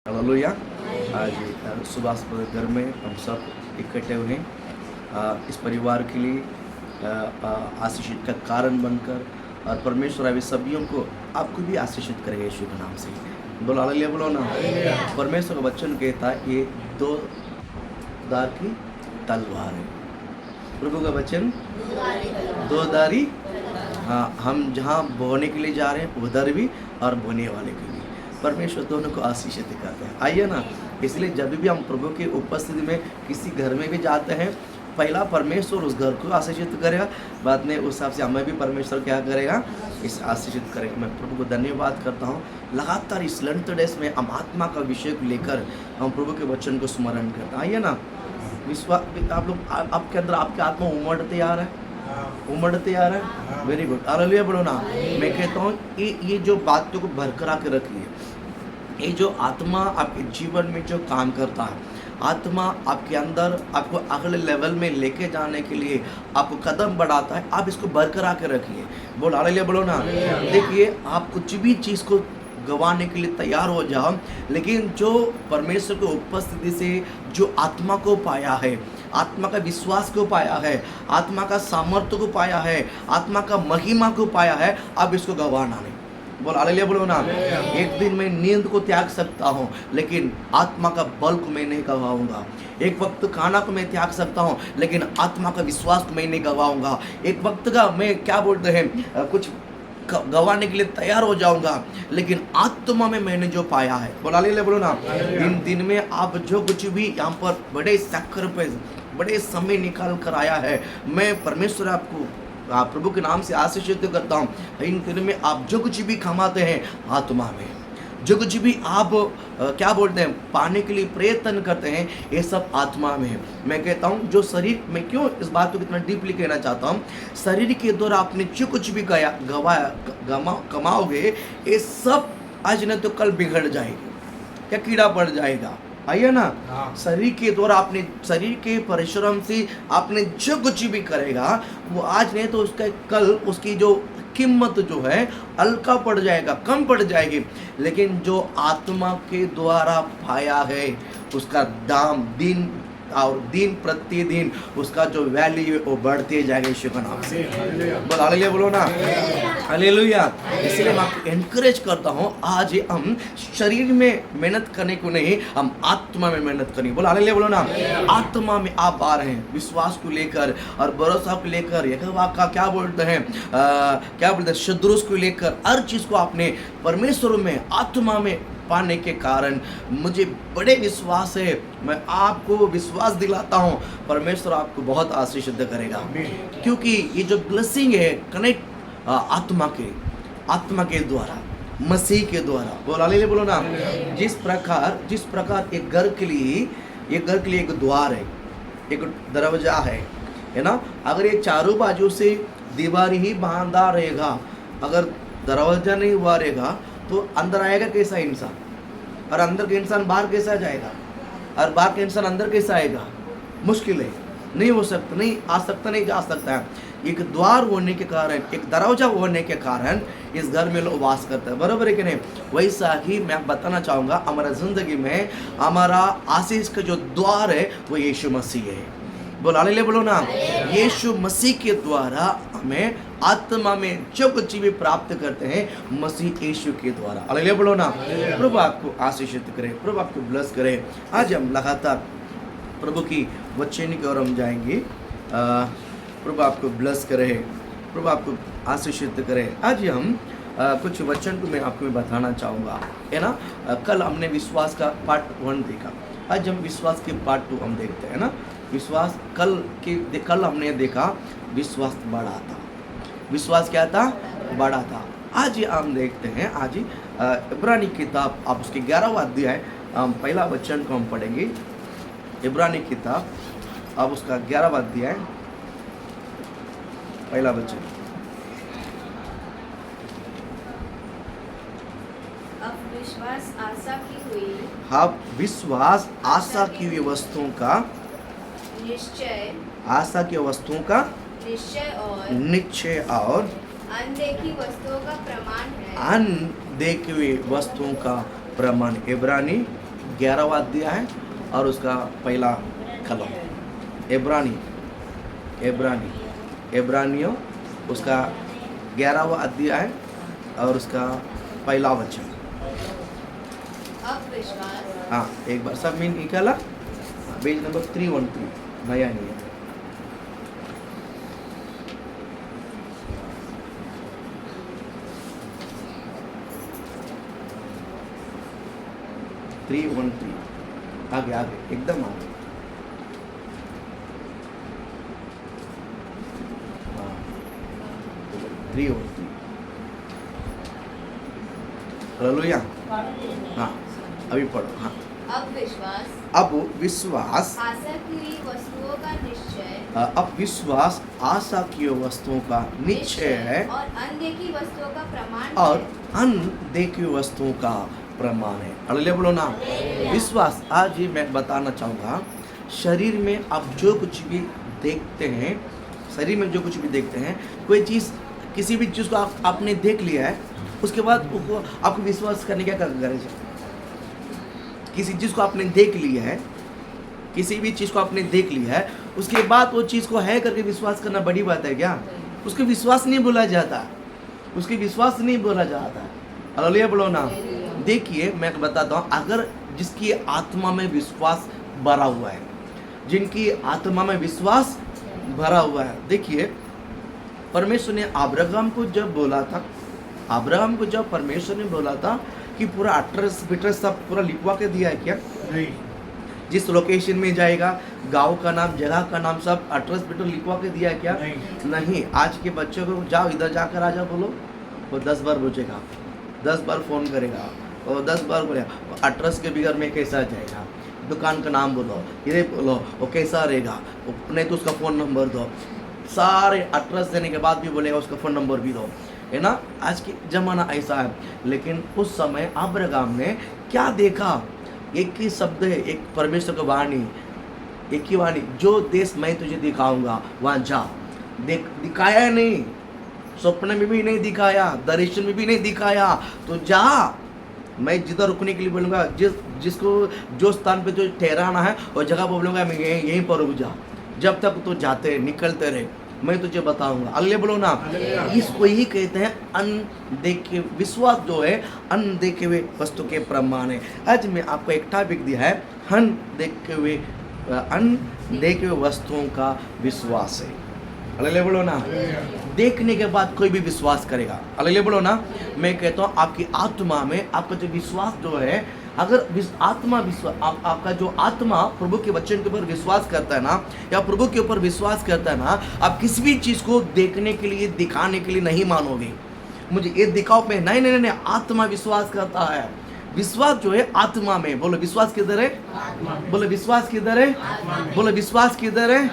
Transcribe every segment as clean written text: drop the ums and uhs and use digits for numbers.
Hallelujah. आज सुबह घर में हम सब इकट्ठे हुए हैं इस परिवार के लिए आशीषित का कारण बनकर, और परमेश्वर अभी सभियों को आपको भी आशीषित करेगा यीशु के नाम से। बोलो हालेलुया, बोलो ना। परमेश्वर का वचन कहता है ये दो दार की तलवार है। प्रभु का वचन दो दारी। हाँ, हम जहाँ बोने के लिए जा रहे हैं उधर भी और बोने वाले के लिए परमेश्वर दोनों को आशीषित करते हैं। आइए ना, इसलिए जब भी हम प्रभु की उपस्थिति में किसी घर में भी जाते हैं, पहला परमेश्वर उस घर को आशीषित करेगा, बाद में उस हिसाब से हमें भी परमेश्वर क्या करेगा, इस आशीषित करेगा। मैं प्रभु को धन्यवाद करता हूँ। लगातार इस लंट डेज में हम आत्मा का विषय को लेकर हम प्रभु के वचन को स्मरण करते हैं। आइए ना, विश्वास आप लोग आपके अंदर आपकी आत्मा उमड़ते आ रहा है, उमड़ते आ रहा है। वेरी गुड, हालेलुया बोलो ना। मैं कहता हूँ ये जो बातों को बरकरार के रखिए। ये जो आत्मा आपके जीवन में जो काम करता है, आत्मा आपके अंदर आपको अगले लेवल में लेके जाने के लिए आपको कदम बढ़ाता है, आप इसको बरकरार के रखिए। बोल हालेलुया बोलो ना। देखिए, आप कुछ भी चीज़ को गंवाने के लिए तैयार हो जाओ, लेकिन जो परमेश्वर की उपस्थिति से जो आत्मा को पाया है, आत्मा का विश्वास को पाया है, आत्मा का सामर्थ्य को पाया है, आत्मा का महिमा को पाया है, अब इसको गंवाना नहीं। बोल हालेलुया बोलो ना। एक दिन मैं नींद को त्याग सकता हूँ, लेकिन आत्मा का बल को मैं नहीं गवाऊंगा। एक वक्त खाना को मैं त्याग सकता हूँ, लेकिन आत्मा का विश्वास को मैं नहीं गवाऊंगा। एक वक्त का मैं क्या बोलते हैं कुछ गवाने के लिए तैयार हो जाऊंगा, लेकिन आत्मा में मैंने जो पाया है, बोला ले बोलो ना। इन दिन में आप जो कुछ भी यहाँ पर बड़े सैक्रिफाइस, बड़े समय निकाल कर आया है, मैं परमेश्वर आपको प्रभु के नाम से आशीषित करता हूँ। इन दिन में आप जो कुछ भी कमाते हैं आत्मा में, जो कुछ भी आप क्या बोलते हैं पाने के लिए प्रयत्न करते हैं, ये सब आत्मा में है। मैं कहता हूँ जो शरीर, मैं क्यों इस बात को कितना डीपली कहना चाहता हूँ, शरीर के द्वारा आपने जो कुछ भी कमाओगे, ये सब आज न तो कल बिगड़ जाएगी, क्या कीड़ा पड़ जाएगा। आइए ना, शरीर के द्वारा आपने, शरीर के परिश्रम से आपने जो कुछ भी करेगा, वो आज नहीं तो उसका कल उसकी जो कीमत जो है हल्का पड़ जाएगा, कम पड़ जाएगी। लेकिन जो आत्मा के द्वारा पाया है, उसका दाम दिन और दिन प्रतिदिन उसका जो वैल्यू है वो बढ़ते जाएगा यीशु के नाम से। बोल हालेलुया बोलो ना। हालेलुया। इसलिए मैं आपको एनकरेज करता हूँ, आज हम शरीर में मेहनत करने को नहीं, हम आत्मा में मेहनत करेंगे। बोल हालेलुया बोलो ना। आत्मा में आप आ रहे हैं विश्वास को लेकर और भरोसा को लेकर, यहोवा का क्या बोलते हैं शुद्रूस को लेकर, हर चीज़ को आपने परमेश्वर में आत्मा में पाने के कारण मुझे बड़े विश्वास है, मैं आपको विश्वास दिलाता हूँ परमेश्वर आपको बहुत आशीषित करेगा। क्योंकि ये जो ब्लेसिंग है कनेक्ट आत्मा के द्वारा, मसीह के द्वारा। बोल हालेलुया बोलो ना। जिस प्रकार एक घर के लिए एक द्वार है, एक दरवाजा है ना। अगर ये चारों बाजू से दीवार ही बांधा रहेगा, अगर दरवाजा नहीं हुआ रहेगा, तो अंदर आएगा कैसा इंसान, और अंदर का इंसान बाहर कैसा जाएगा, और बाहर का इंसान अंदर कैसा आएगा। मुश्किल है, नहीं हो सकता, नहीं आ सकता, नहीं जा सकता है। एक द्वार होने के कारण, एक दरवाजा होने के कारण इस घर में लोग वास करते हैं, बराबर है कि नहीं। वैसा ही मैं बताना चाहूँगा, हमारा जिंदगी में हमारा आशीष का जो द्वार है वो यीशु मसीह है। बोल हालेलुया बोलो ना। यीशु मसीह के द्वारा हमें आत्मा में जो कुछ भी प्राप्त करते हैं, मसीह यीशु के द्वारा। हालेलुया बोलो ना। प्रभु आपको आशीषित करे, प्रभु आपको ब्लेस करे। आज हम लगातार प्रभु की वचन की ओर हम जाएंगे। प्रभु आपको ब्लेस करे, प्रभु आपको आशीषित करे। आज हम कुछ वचन को मैं आपको बताना चाहूँगा, है ना। कल हमने विश्वास का पार्ट 1 देखा, आज हम विश्वास के पार्ट 2 हम देखते हैं ना। विश्वास कल हमने देखा विश्वास बड़ा था, विश्वास क्या था, बड़ा था। आज हम देखते हैं, आज इब्रानी किताब, आप उसके 11वां अध्याय हम पहला वचन को हम पढ़ेंगे। इब्रानी किताब, अब उसका 11वां अध्याय पहला वचन। विश्वास आशा की हुई, हाँ, विश्वास आशा की हुई वस्तुओं का निश्चय, आशा की वस्तुओं का निश्चय और अनदेखी वस्तुओं का प्रमाण है। अनदेखी वस्तुओं का प्रमाण। इब्रानी 11वां अध्याय है और उसका पहला कलम। इब्रानियों उसका 11वां अध्याय है और उसका पहला वचन। अब विश्वास हाँ, एक बार सब में निकाला। पेज नंबर 313, नया नहीं है। आगे एकदम आगे। हाँ, 313। हालेलुया। हाँ, अभी पढ़ो। हाँ, अब विश्वास आशा की वस्तुओं का निश्चय अब विश्वास आशा की वस्तुओं का निश्चय है और अनदेखी वस्तुओं का प्रमाण और है। अनदेखी वस्तुओं का प्रमाण है। हालेलुया बोलो ना। विश्वास, आज ही मैं बताना चाहूँगा, शरीर में आप जो कुछ भी देखते हैं, शरीर में जो कुछ भी देखते हैं, कोई चीज़, किसी भी चीज़ को आपने देख लिया है, उसके बाद आपको विश्वास करने क्या गरज है? किसी चीज़ को आपने देख लिया है, किसी भी चीज़ को आपने देख लिया है, उसके बाद वो चीज़ को है करके विश्वास करना बड़ी बात है क्या? उसके विश्वास नहीं बोला जाता, उसके विश्वास नहीं बोला जाता। हालेलुया बोलो ना। देखिए मैं बताता हूँ, अगर जिसकी आत्मा में विश्वास भरा हुआ है, जिनकी आत्मा में विश्वास भरा हुआ है, देखिए परमेश्वर ने अब्राहम को जब बोला था, अब्राहम को जब परमेश्वर ने बोला था कि पूरा एड्रेस बिट्रेस सब पूरा लिखवा के दिया है क्या? नहीं। जिस लोकेशन में जाएगा, गांव का नाम, जगह का नाम, सब एड्रेस बिट्रेस लिखवा के दिया है क्या? नहीं। आज के बच्चों को जाओ इधर जाकर आ जाओ बोलो, वो 10 बार पूछेगा, 10 बार फ़ोन करेगा, और 10 बार बोलेगा एड्रेस के बगैर में कैसा जाएगा, दुकान का नाम बोलो, ये बोलो, वो कैसा रहेगा, नहीं तो उसका फ़ोन नंबर दो, सारे एड्रेस देने के बाद भी बोलेगा उसका फ़ोन नंबर भी दो, है ना। आज की ज़माना ऐसा है। लेकिन उस समय अब्राहम ने क्या देखा? एक ही शब्द है, एक परमेश्वर की वाणी, एक ही वाणी, जो देश मैं तुझे दिखाऊंगा वहाँ जा। दिखाया नहीं, स्वप्न में भी नहीं दिखाया, दर्शन में भी नहीं दिखाया, तो जा, मैं जिधर रुकने के लिए बोलूँगा, जिसको जो स्थान पे तो ठहराना है और जगह बोलूँगा मैं यहीं पर रुक जा, जब तक तो जाते निकलते रहे, मैं तुझे बताऊंगा। अल्ले बोलो ना। इसको ही कहते हैं अनदेखे विश्वास, जो है अनदेखे हुए वस्तु के प्रमाण है। आज मैं आपको एक टॉपिक दिया है, अनदेखे हुए वस्तुओं का विश्वास है। अल्ले बोलो ना। देखने के बाद कोई भी विश्वास करेगा। अल्ले बोलो ना। मैं कहता हूँ आपकी आत्मा में आपका जो विश्वास जो है, अगर आत्मा विश्वास, आपका जो आत्मा प्रभु के वचन के ऊपर विश्वास करता है ना, या प्रभु के ऊपर विश्वास करता है ना, आप किसी भी चीज़ को देखने के लिए, दिखाने के लिए नहीं मानोगे, मुझे ये दिखाओ पे, नहीं नहीं नहीं, आत्मा विश्वास करता है। विश्वास जो है आत्मा में, बोलो विश्वास किधर है? बोलो विश्वास किधर है? बोलो विश्वास किधर है?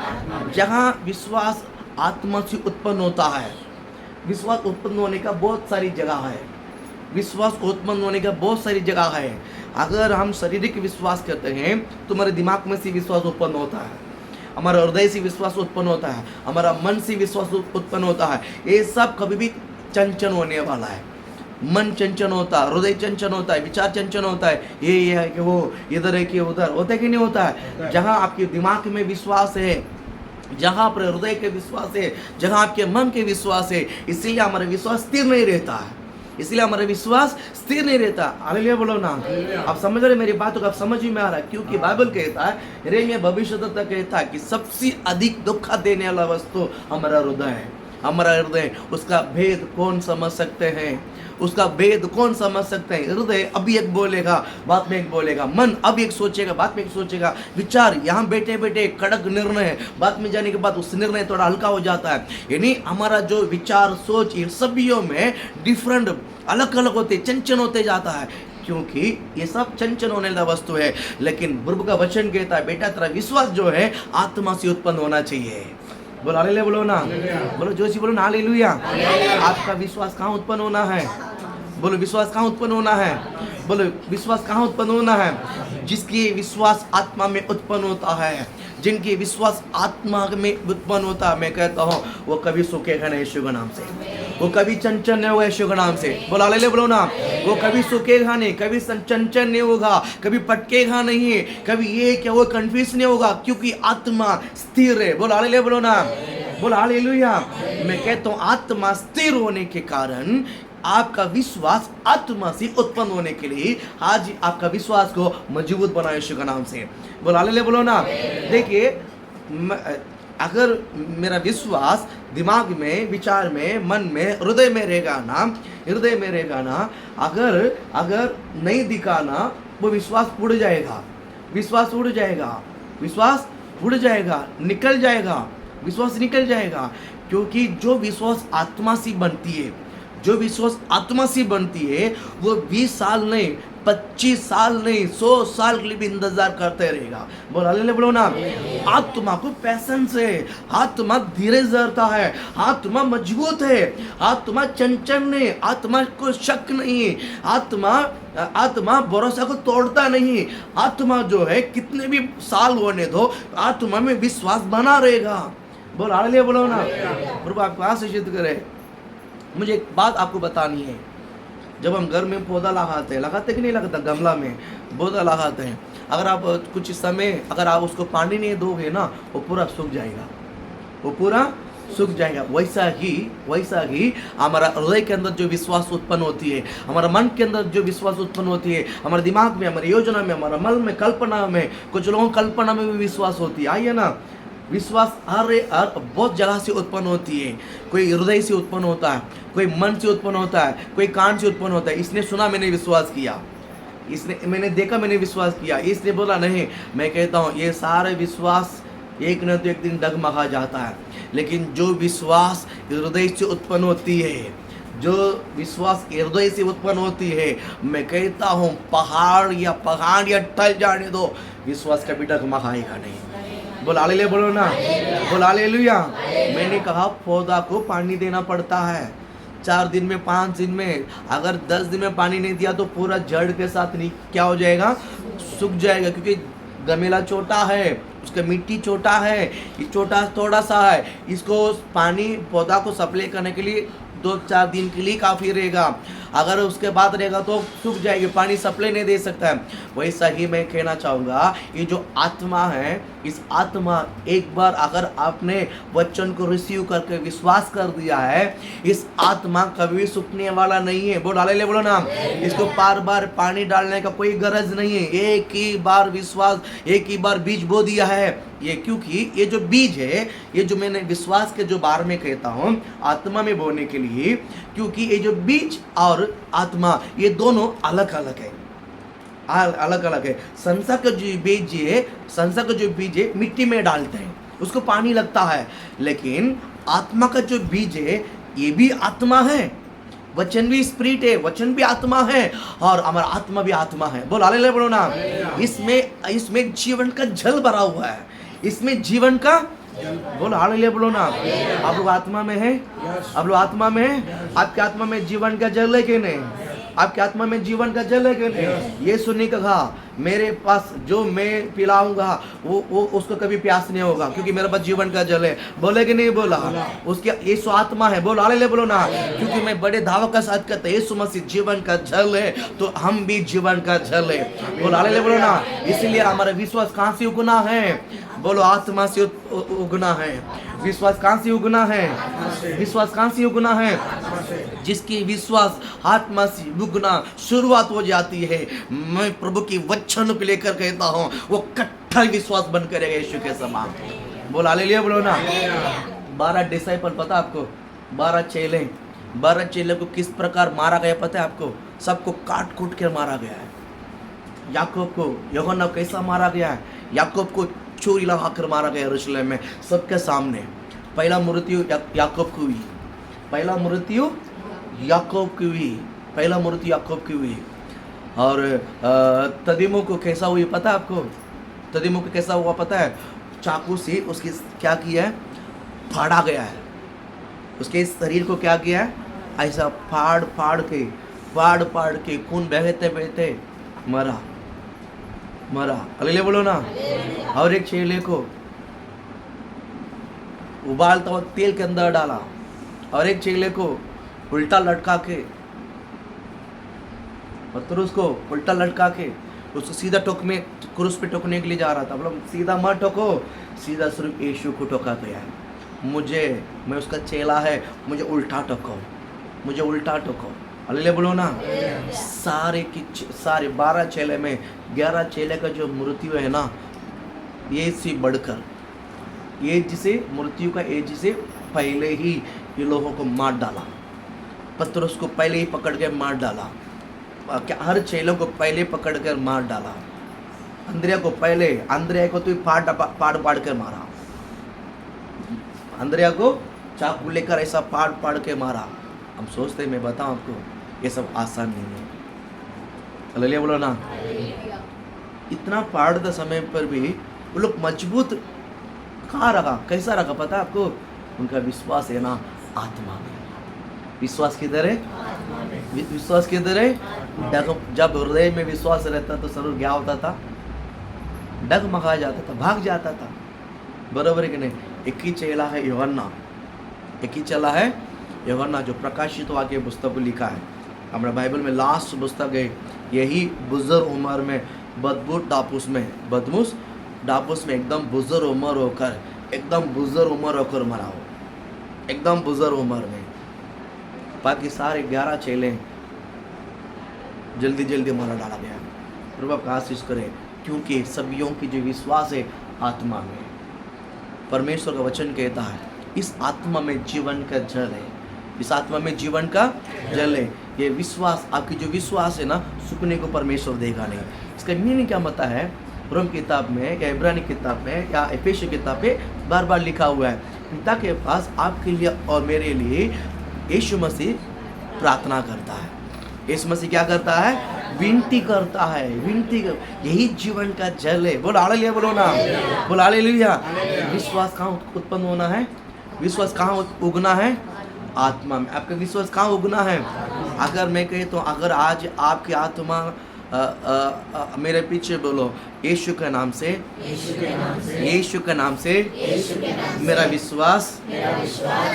जहाँ विश्वास आत्मा से उत्पन्न होता है। विश्वास उत्पन्न होने का बहुत सारी जगह है, विश्वास उत्पन्न होने का बहुत सारी जगह है। अगर हम शारीरिक विश्वास करते हैं तो हमारे दिमाग में से विश्वास उत्पन्न होता है, हमारे हृदय से विश्वास उत्पन्न होता है, हमारा मन से विश्वास उत्पन्न होता है। ये सब कभी भी चंचल होने वाला है। मन चंचल होता है, हृदय चंचल होता है, विचार चंचल होता है, ये है कि वो, इधर है कि उधर, होता है कि नहीं होता है? जहाँ आपके दिमाग में विश्वास है, जहाँ पर हृदय के विश्वास है, जहाँ आपके मन के विश्वास है, इसलिए हमारा विश्वास स्थिर नहीं रहता है, इसलिए हमारा विश्वास स्थिर नहीं रहता। हालेलुया बोलो ना। आप समझ रहे मेरी बातों को? आप समझ में आ रहा है? क्योंकि बाइबल कहता है, यिर्मयाह भविष्यद्वक्ता कहता है कि सबसे अधिक दुख देने वाला वस्तु हमारा हृदय है। हमारा हृदय, उसका भेद कौन समझ सकते हैं? उसका भेद कौन समझ सकते हैं? हृदय अभी एक बोलेगा, बाद में एक बोलेगा, मन अब एक सोचेगा, बाद में एक सोचेगा, विचार यहाँ बैठे बैठे कड़क निर्णय है, बाद में जाने के बाद उस निर्णय थोड़ा हल्का हो जाता है। यानी हमारा जो विचार, सोच, ये सभी में डिफरेंट, अलग अलग होते, चंचल होते जाता है, क्योंकि ये सब चंचल होने वाला वस्तु है। लेकिन प्रभु का वचन कहता है, बेटा तेरा विश्वास जो है आत्मा से उत्पन्न होना चाहिए। बोलो हालेलुया बोलो ना। बोलो जोशी बोलो ना हालेलुया। आपका विश्वास कहाँ उत्पन्न होना है? बोलो विश्वास कहाँ उत्पन्न होना है? बोलो विश्वास कहाँ उत्पन्न होना है? जिसकी विश्वास आत्मा में उत्पन्न होता है, जिनकी विश्वास आत्मा में उत्पन्न होता है, मैं कहता हूँ वो कभी सूखेगा नहीं, यीशु के नाम से। वो कभी चंचल नहीं होगा यीशु के नाम से। बोला हालेलुया बोलो ना। वो कभी सूखेगा नहीं, कभी चंचल नहीं होगा, कभी पटकेगा नहीं, कभी ये क्या वो कंफ्यूज नहीं होगा, क्योंकि आत्मा स्थिर है। बोला हालेलुया बोलो ना। बोला हालेलुया। मैं कहता हूँ आत्मा स्थिर होने के कारण आपका विश्वास आत्मा से उत्पन्न होने के लिए आज आपका विश्वास को मजबूत बनाए यीशु के नाम से। बोला हालेलुया बोलो ना। देखिए अगर मेरा विश्वास दिमाग में, विचार में, मन में, हृदय में रहेगा ना, अगर नहीं दिखा ना, वो विश्वास उड़ जाएगा, विश्वास उड़ जाएगा, विश्वास उड़ जाएगा, निकल जाएगा, विश्वास निकल जाएगा। क्योंकि जो विश्वास आत्मा से बनती है, जो विश्वास आत्मा से बनती है, वो 20 साल नहीं, 25 साल नहीं, 100 साल के लिए भी इंतजार करते रहेगा। बोल हालेलुया बोलो ना। आत्मा को पैसेंस है, आत्मा धीरज धरता है, आत्मा मजबूत है, आत्मा चंचल नहीं, आत्मा को शक नहीं, आत्मा भरोसा को तोड़ता नहीं। आत्मा जो है कितने भी साल होने दो, आत्मा में विश्वास बना रहेगा। बोल हालेलुया बोलो ना। प्रभु आपको आशीषित करे। मुझे एक बात आपको बतानी है। जब हम घर में पौधा लगाते कि नहीं लगाता, गमला में पौधा लगाते हैं, अगर आप कुछ समय अगर आप उसको पानी नहीं दोगे ना, वो पूरा सूख जाएगा, वो पूरा सूख जाएगा। वैसा ही हमारा हृदय के अंदर जो विश्वास उत्पन्न होती है, हमारा मन के अंदर जो विश्वास उत्पन्न होती है, हमारे दिमाग में, हमारी योजना में, हमारा मन में, कल्पना में, कुछ लोगों की कल्पना में भी विश्वास होती है। आइए ना, विश्वास हर बहुत जगह से उत्पन्न होती है। कोई हृदय से उत्पन्न होता है, कोई मन से उत्पन्न होता है, कोई कान से उत्पन्न होता है। इसने सुना मैंने विश्वास किया, इसने मैंने देखा मैंने विश्वास किया, इसने बोला नहीं। मैं कहता हूँ ये सारे विश्वास एक न तो एक दिन डगमगा जाता है। लेकिन जो विश्वास हृदय से उत्पन्न होती है, जो विश्वास हृदय से उत्पन्न होती है, मैं कहता हूँ पहाड़ या टल जाने दो, विश्वास कभी डगमगाएगा नहीं। बोल हालेलुया बोलो ना। बोल हालेलुया। मैंने कहा पौधा को पानी देना पड़ता है 4 दिन में, 5 दिन में। अगर 10 दिन में पानी नहीं दिया तो पूरा जड़ के साथ नहीं क्या हो जाएगा, सूख जाएगा। क्योंकि गमला छोटा है, उसका मिट्टी छोटा है, ये छोटा थोड़ा सा है, इसको पानी पौधा को सप्लाई करने के लिए 2-4 दिन के लिए काफ़ी रहेगा। अगर उसके बाद रहेगा तो सूख जाएगी, पानी सप्लाई नहीं दे सकता है। वैसा ही मैं कहना चाहूँगा, ये जो आत्मा है, इस आत्मा एक बार अगर आपने वचन को रिसीव करके विश्वास कर दिया है, इस आत्मा कभी सूखने वाला नहीं है। बोल हालेलुया बोलो ना। इसको बार बार पानी डालने का कोई गरज नहीं है। एक ही बार विश्वास, एक ही बार बीज बो दिया है ये। क्योंकि ये जो बीज है, ये जो मैंने विश्वास के जो बारे में कहता हूँ आत्मा में बोने के लिए, क्योंकि ये जो बीज और आत्मा ये दोनों अलग अलग है, अलग अलग है। संसार का जो बीज है मिट्टी में डालते हैं, उसको पानी लगता है। लेकिन आत्मा का जो बीज है ये भी आत्मा है, वचन भी स्पिरिट है, वचन भी आत्मा है, और हमारा आत्मा भी आत्मा है। बोल हालेलुया बोलो ना। इसमें जीवन का जल भरा हुआ है, इसमें जीवन का। बोलो हालेलुया बोलो ना। आप लोग आत्मा में है, आप लोग आत्मा में है। आपके आत्मा में जीवन का जल है कि नहीं? आपके आत्मा में जीवन का जल है कि नहीं? ये सुनने का कहा, मेरे पास जो मैं पिलाऊंगा वो उसको कभी प्यास नहीं होगा, क्योंकि मेरे पास जीवन का जल है। बोले कि नहीं बोला? उसके यीशु आत्मा है। बोलो हालेलुया बोलो ना। क्योंकि मैं बड़े दावा का साथ कहता हूं, यीशु मसीह जीवन का जल है, तो हम भी जीवन का जल है। बोलो हालेलुया बोलो ना। इसलिए हमारा विश्वास कहाँ से उगना है? बोलो आत्मा से उगना है। विश्वास कहाँ से उगना है? विश्वास कहाँ से उगना है? जिसकी विश्वास आत्मा से उगना शुरुआत हो जाती है, मैं प्रभु की वचन को लेकर कहता हूँ, वो कट्टर विश्वास बन करेगा यीशु के समान। बोल हालेलुया बोलो ना। 12 डिसाइपल पता आपको? 12 चेले को किस प्रकार मारा गया पता है आपको? सबको काट कूट कर मारा गया है। याकूब को, यूहन्ना को कैसा मारा गया है? याकूब को छुरी लगाकर मारा गया यरूशलेम में सबके सामने। पहला मृत्यु याकूब की हुई, पहला मृत्यु याकूब की हुई। और तदीमो को कैसा हुई पता है आपको? तदीमो को कैसा हुआ पता है? चाकू से उसकी क्या किया है? फाड़ा गया है। उसके शरीर को क्या किया है? ऐसा फाड़ के खून बहते बहते मरा। हालेलुया बोलो ना। और एक चेले को उबालता हुआ तेल के अंदर डाला, और एक चेले को उल्टा लटका के, पतरस को उल्टा लटका के उसको सीधा टोकने, क्रूस पे टोकने के लिए जा रहा था। बोला सीधा मत ठोको, सीधा सिर्फ यीशु को ठोका गया है। मैं उसका चेला है, मुझे उल्टा ठोको, मुझे उल्टा ठोको। हालेलुया बोलो ना। सारे 12 चेले में 11 चेले का जो मृत्यु है ना, ये से बढ़कर, ये जिसे मृत्यु का एज से पहले ही ये लोगों को मार डाला। पतरस को पहले ही पकड़ के मार डाला, क्या हर चेलों को पहले पकड़ कर मार डाला। अंद्रिया को तो पाड़ कर मारा। अंद्रिया को चाकू लेकर ऐसा पाड़ के मारा। हम सोचते मैं बताऊं आपको, ये सब आसान नहीं है। हालेलुया बोलो ना। इतना पाड़ते समय पर भी वो लोग मजबूत कहाँ रखा, कैसा रखा पता है आपको? उनका विश्वास है ना आत्मा में। विश्वास किधर है? विश्वास किधर है? जब हृदय में विश्वास रहता तो जरूर क्या होता था? डगमगा जाता था, भाग जाता था। बराबर है कि नहीं? एक ही चेला है यूहन्ना, एक ही चेला है यूहन्ना जो प्रकाशित वाक्य पुस्तक को लिखा है। हमारे बाइबल में लास्ट पुस्तक है, यही बुजुर्ग उम्र में बदबूत डापूस में एकदम बुजुर्ग उम्र होकर मरा हो, एकदम बुजुर्ग उम्र में। बाकी सारे 11 चेले जल्दी मारा डाला गया। प्रभु आपका आशीष करे, क्योंकि सभियों की जो विश्वास है आत्मा में। परमेश्वर का वचन कहता है इस आत्मा में जीवन का जल है, इस आत्मा में जीवन का जल है। ये विश्वास, आपकी जो विश्वास है ना, सूखने को परमेश्वर देगा नहीं। इसका मीनिंग क्या होता है? रोम किताब में या इब्रानी किताब में या एफेसी किताब में बार बार लिखा हुआ है, पिता के पास आपके लिए और मेरे लिए यीशु मसीह प्रार्थना करता है। यीशु मसीह क्या करता है? विनती करता है, यही जीवन का जल है। बोल हालेलुया बोलो ना, बोल हालेलुया। विश्वास कहाँ उत्पन्न होना है? विश्वास कहाँ उगना है? आत्मा में। आपका विश्वास कहाँ उगना है? अगर मैं कहे तो अगर आज आपकी आत्मा मेरे पीछे बोलो, यीशु के नाम से मेरा विश्वास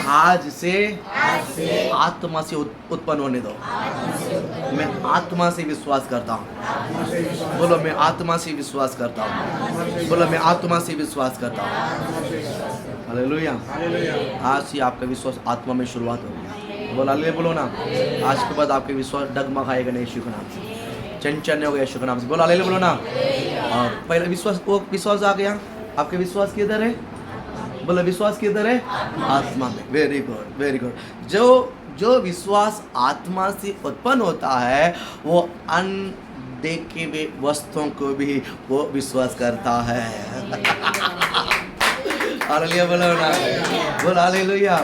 आज से आत्मा से उत्पन्न होने दो। मैं आत्मा से विश्वास करता हूँ। बोलो मैं आत्मा से विश्वास करता हूँ। बोलो मैं आत्मा से विश्वास करता हूँ। हालेलुया। आज ही आपका विश्वास आत्मा में शुरुआत हो गया। बोलो हालेलुया बोलो ना। आज के बाद आपके विश्वास डगमगाएगा नहीं यीशु के नाम से, चंचल हो गया यीशु के नाम से। बोलो हालेलुया बोलो ना। और पहले विश्वास आ गया। आपके विश्वास किधर है? बोलो विश्वास किधर है? आत्मा में। Very good. जो विश्वास आत्मा से उत्पन्न होता है वो अनदेखे हुए वस्तुओं को भी वो विश्वास करता है। हालेलुया बोलो ना, बोलो हालेलुया।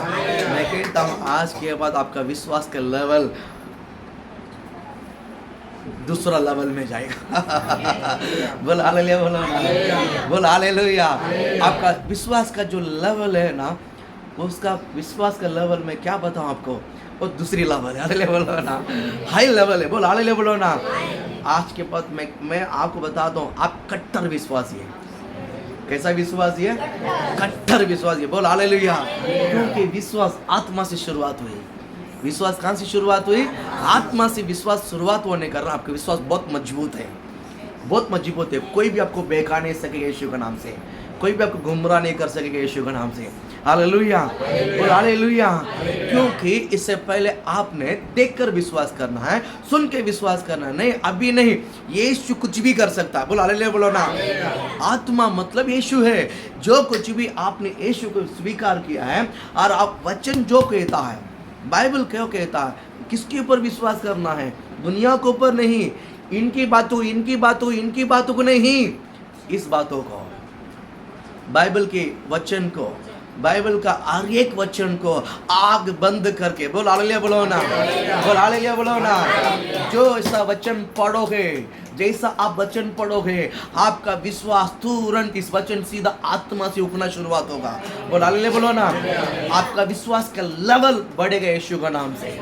मैं कहता हूँ आज के बाद आपका विश्वास का लेवल दूसरा लेवल में जाएगा। बोल हालेलुया बोलो ना, बोल हालेलुया। आपका विश्वास का जो लेवल है ना, उसका विश्वास का लेवल में क्या बताऊं आपको, वो दूसरी लेवल है। हालेलुया बोलो ना, हाई लेवल है। बोल हालेलुया बोलो ना। आज के बाद मैं आपको बता दूं, आप कट्टर विश्वासी है। कैसा विश्वासी है? कट्टर विश्वासी। बोल हालेलुया। क्योंकि विश्वास आत्मा से शुरुआत हुई। विश्वास कहाँ से शुरुआत हुई? आत्मा से विश्वास शुरुआत होने का आपका विश्वास बहुत मजबूत है, बहुत मजबूत है। कोई भी आपको बहका नहीं सकेगा यीशु के नाम से, कोई भी आपको गुमराह नहीं कर सकेगा यीशु के नाम से। हालेलुया बोल हालेलुया। क्योंकि इससे पहले आपने देखकर विश्वास करना है, सुन के विश्वास करना है। नहीं, अभी नहीं। यीशु कुछ भी कर सकता है। बोल हालेलुया बोलो ना। आत्मा मतलब यीशु है। जो कुछ भी आपने यीशु को स्वीकार किया है और आप वचन जो कहता है, बाइबल क्यों कहता है, किसके ऊपर विश्वास करना है? दुनिया के ऊपर नहीं, इनकी बातों को नहीं, इस बातों को, बाइबल के वचन को, बाइबल का हर एक वचन को आग बंद करके। बोल हालेलुया बोलो ना, बोल हालेलुया बोलो ना। जो ऐसा वचन पढ़ोगे, जैसा आप वचन पढ़ोगे, आपका विश्वास तुरंत इस वचन सीधा आत्मा से उठना शुरुआत होगा। बोल हालेलुया बोलो ना। आपका विश्वास का लेवल बढ़ेगा यीशु का नाम से।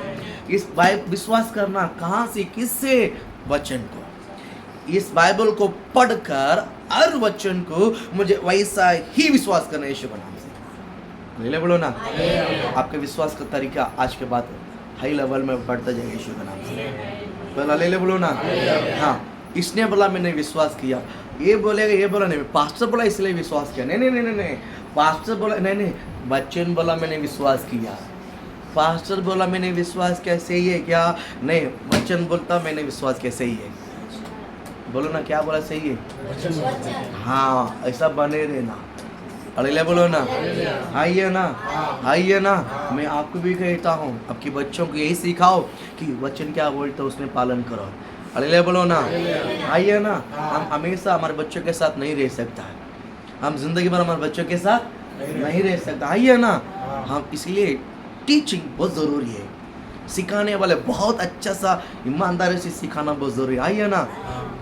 इस विश्वास करना कहाँ से? किससे? वचन को। इस बाइबल को पढ़कर हर वचन को मुझे वैसा ही विश्वास करना यीशु के नाम से। हालेलुया बोलो ना। आपके विश्वास का तरीका आज के बाद हाई लेवल में बढ़ता जाएगा यीशु के नाम से। बोला ले बोलो ना। हाँ, इसने बोला मैंने विश्वास किया, ये बोलेगा, ये बोला नहीं, पास्टर बोला इसलिए विश्वास किया, नहीं नहीं नहीं नहीं नहीं, पास्टर बोला नहीं नहीं, बच्चन बोला मैंने विश्वास किया, पास्टर बोला मैंने विश्वास किया, सही है क्या? नहीं, बच्चन बोलता मैंने विश्वास किया, सही है। बोलो ना, क्या बोला? सही है। हाँ, ऐसा बने रहना। अरे बोलो ना, आइए ना, आइए ना। मैं आपको भी कहता हूँ, आपके बच्चों को यही सिखाओ कि वचन क्या बोलते उसमें पालन करो। अरे बोलो ना, आइए ना। हम हमेशा हमारे बच्चों के साथ नहीं रह सकता है, हम जिंदगी भर हमारे बच्चों के साथ नहीं रह सकता। आइए ना, हम इसलिए टीचिंग बहुत ज़रूरी है, सिखाने वाले बहुत अच्छा सा ईमानदारी से सिखाना बहुत ज़रूरी है। आइए ना,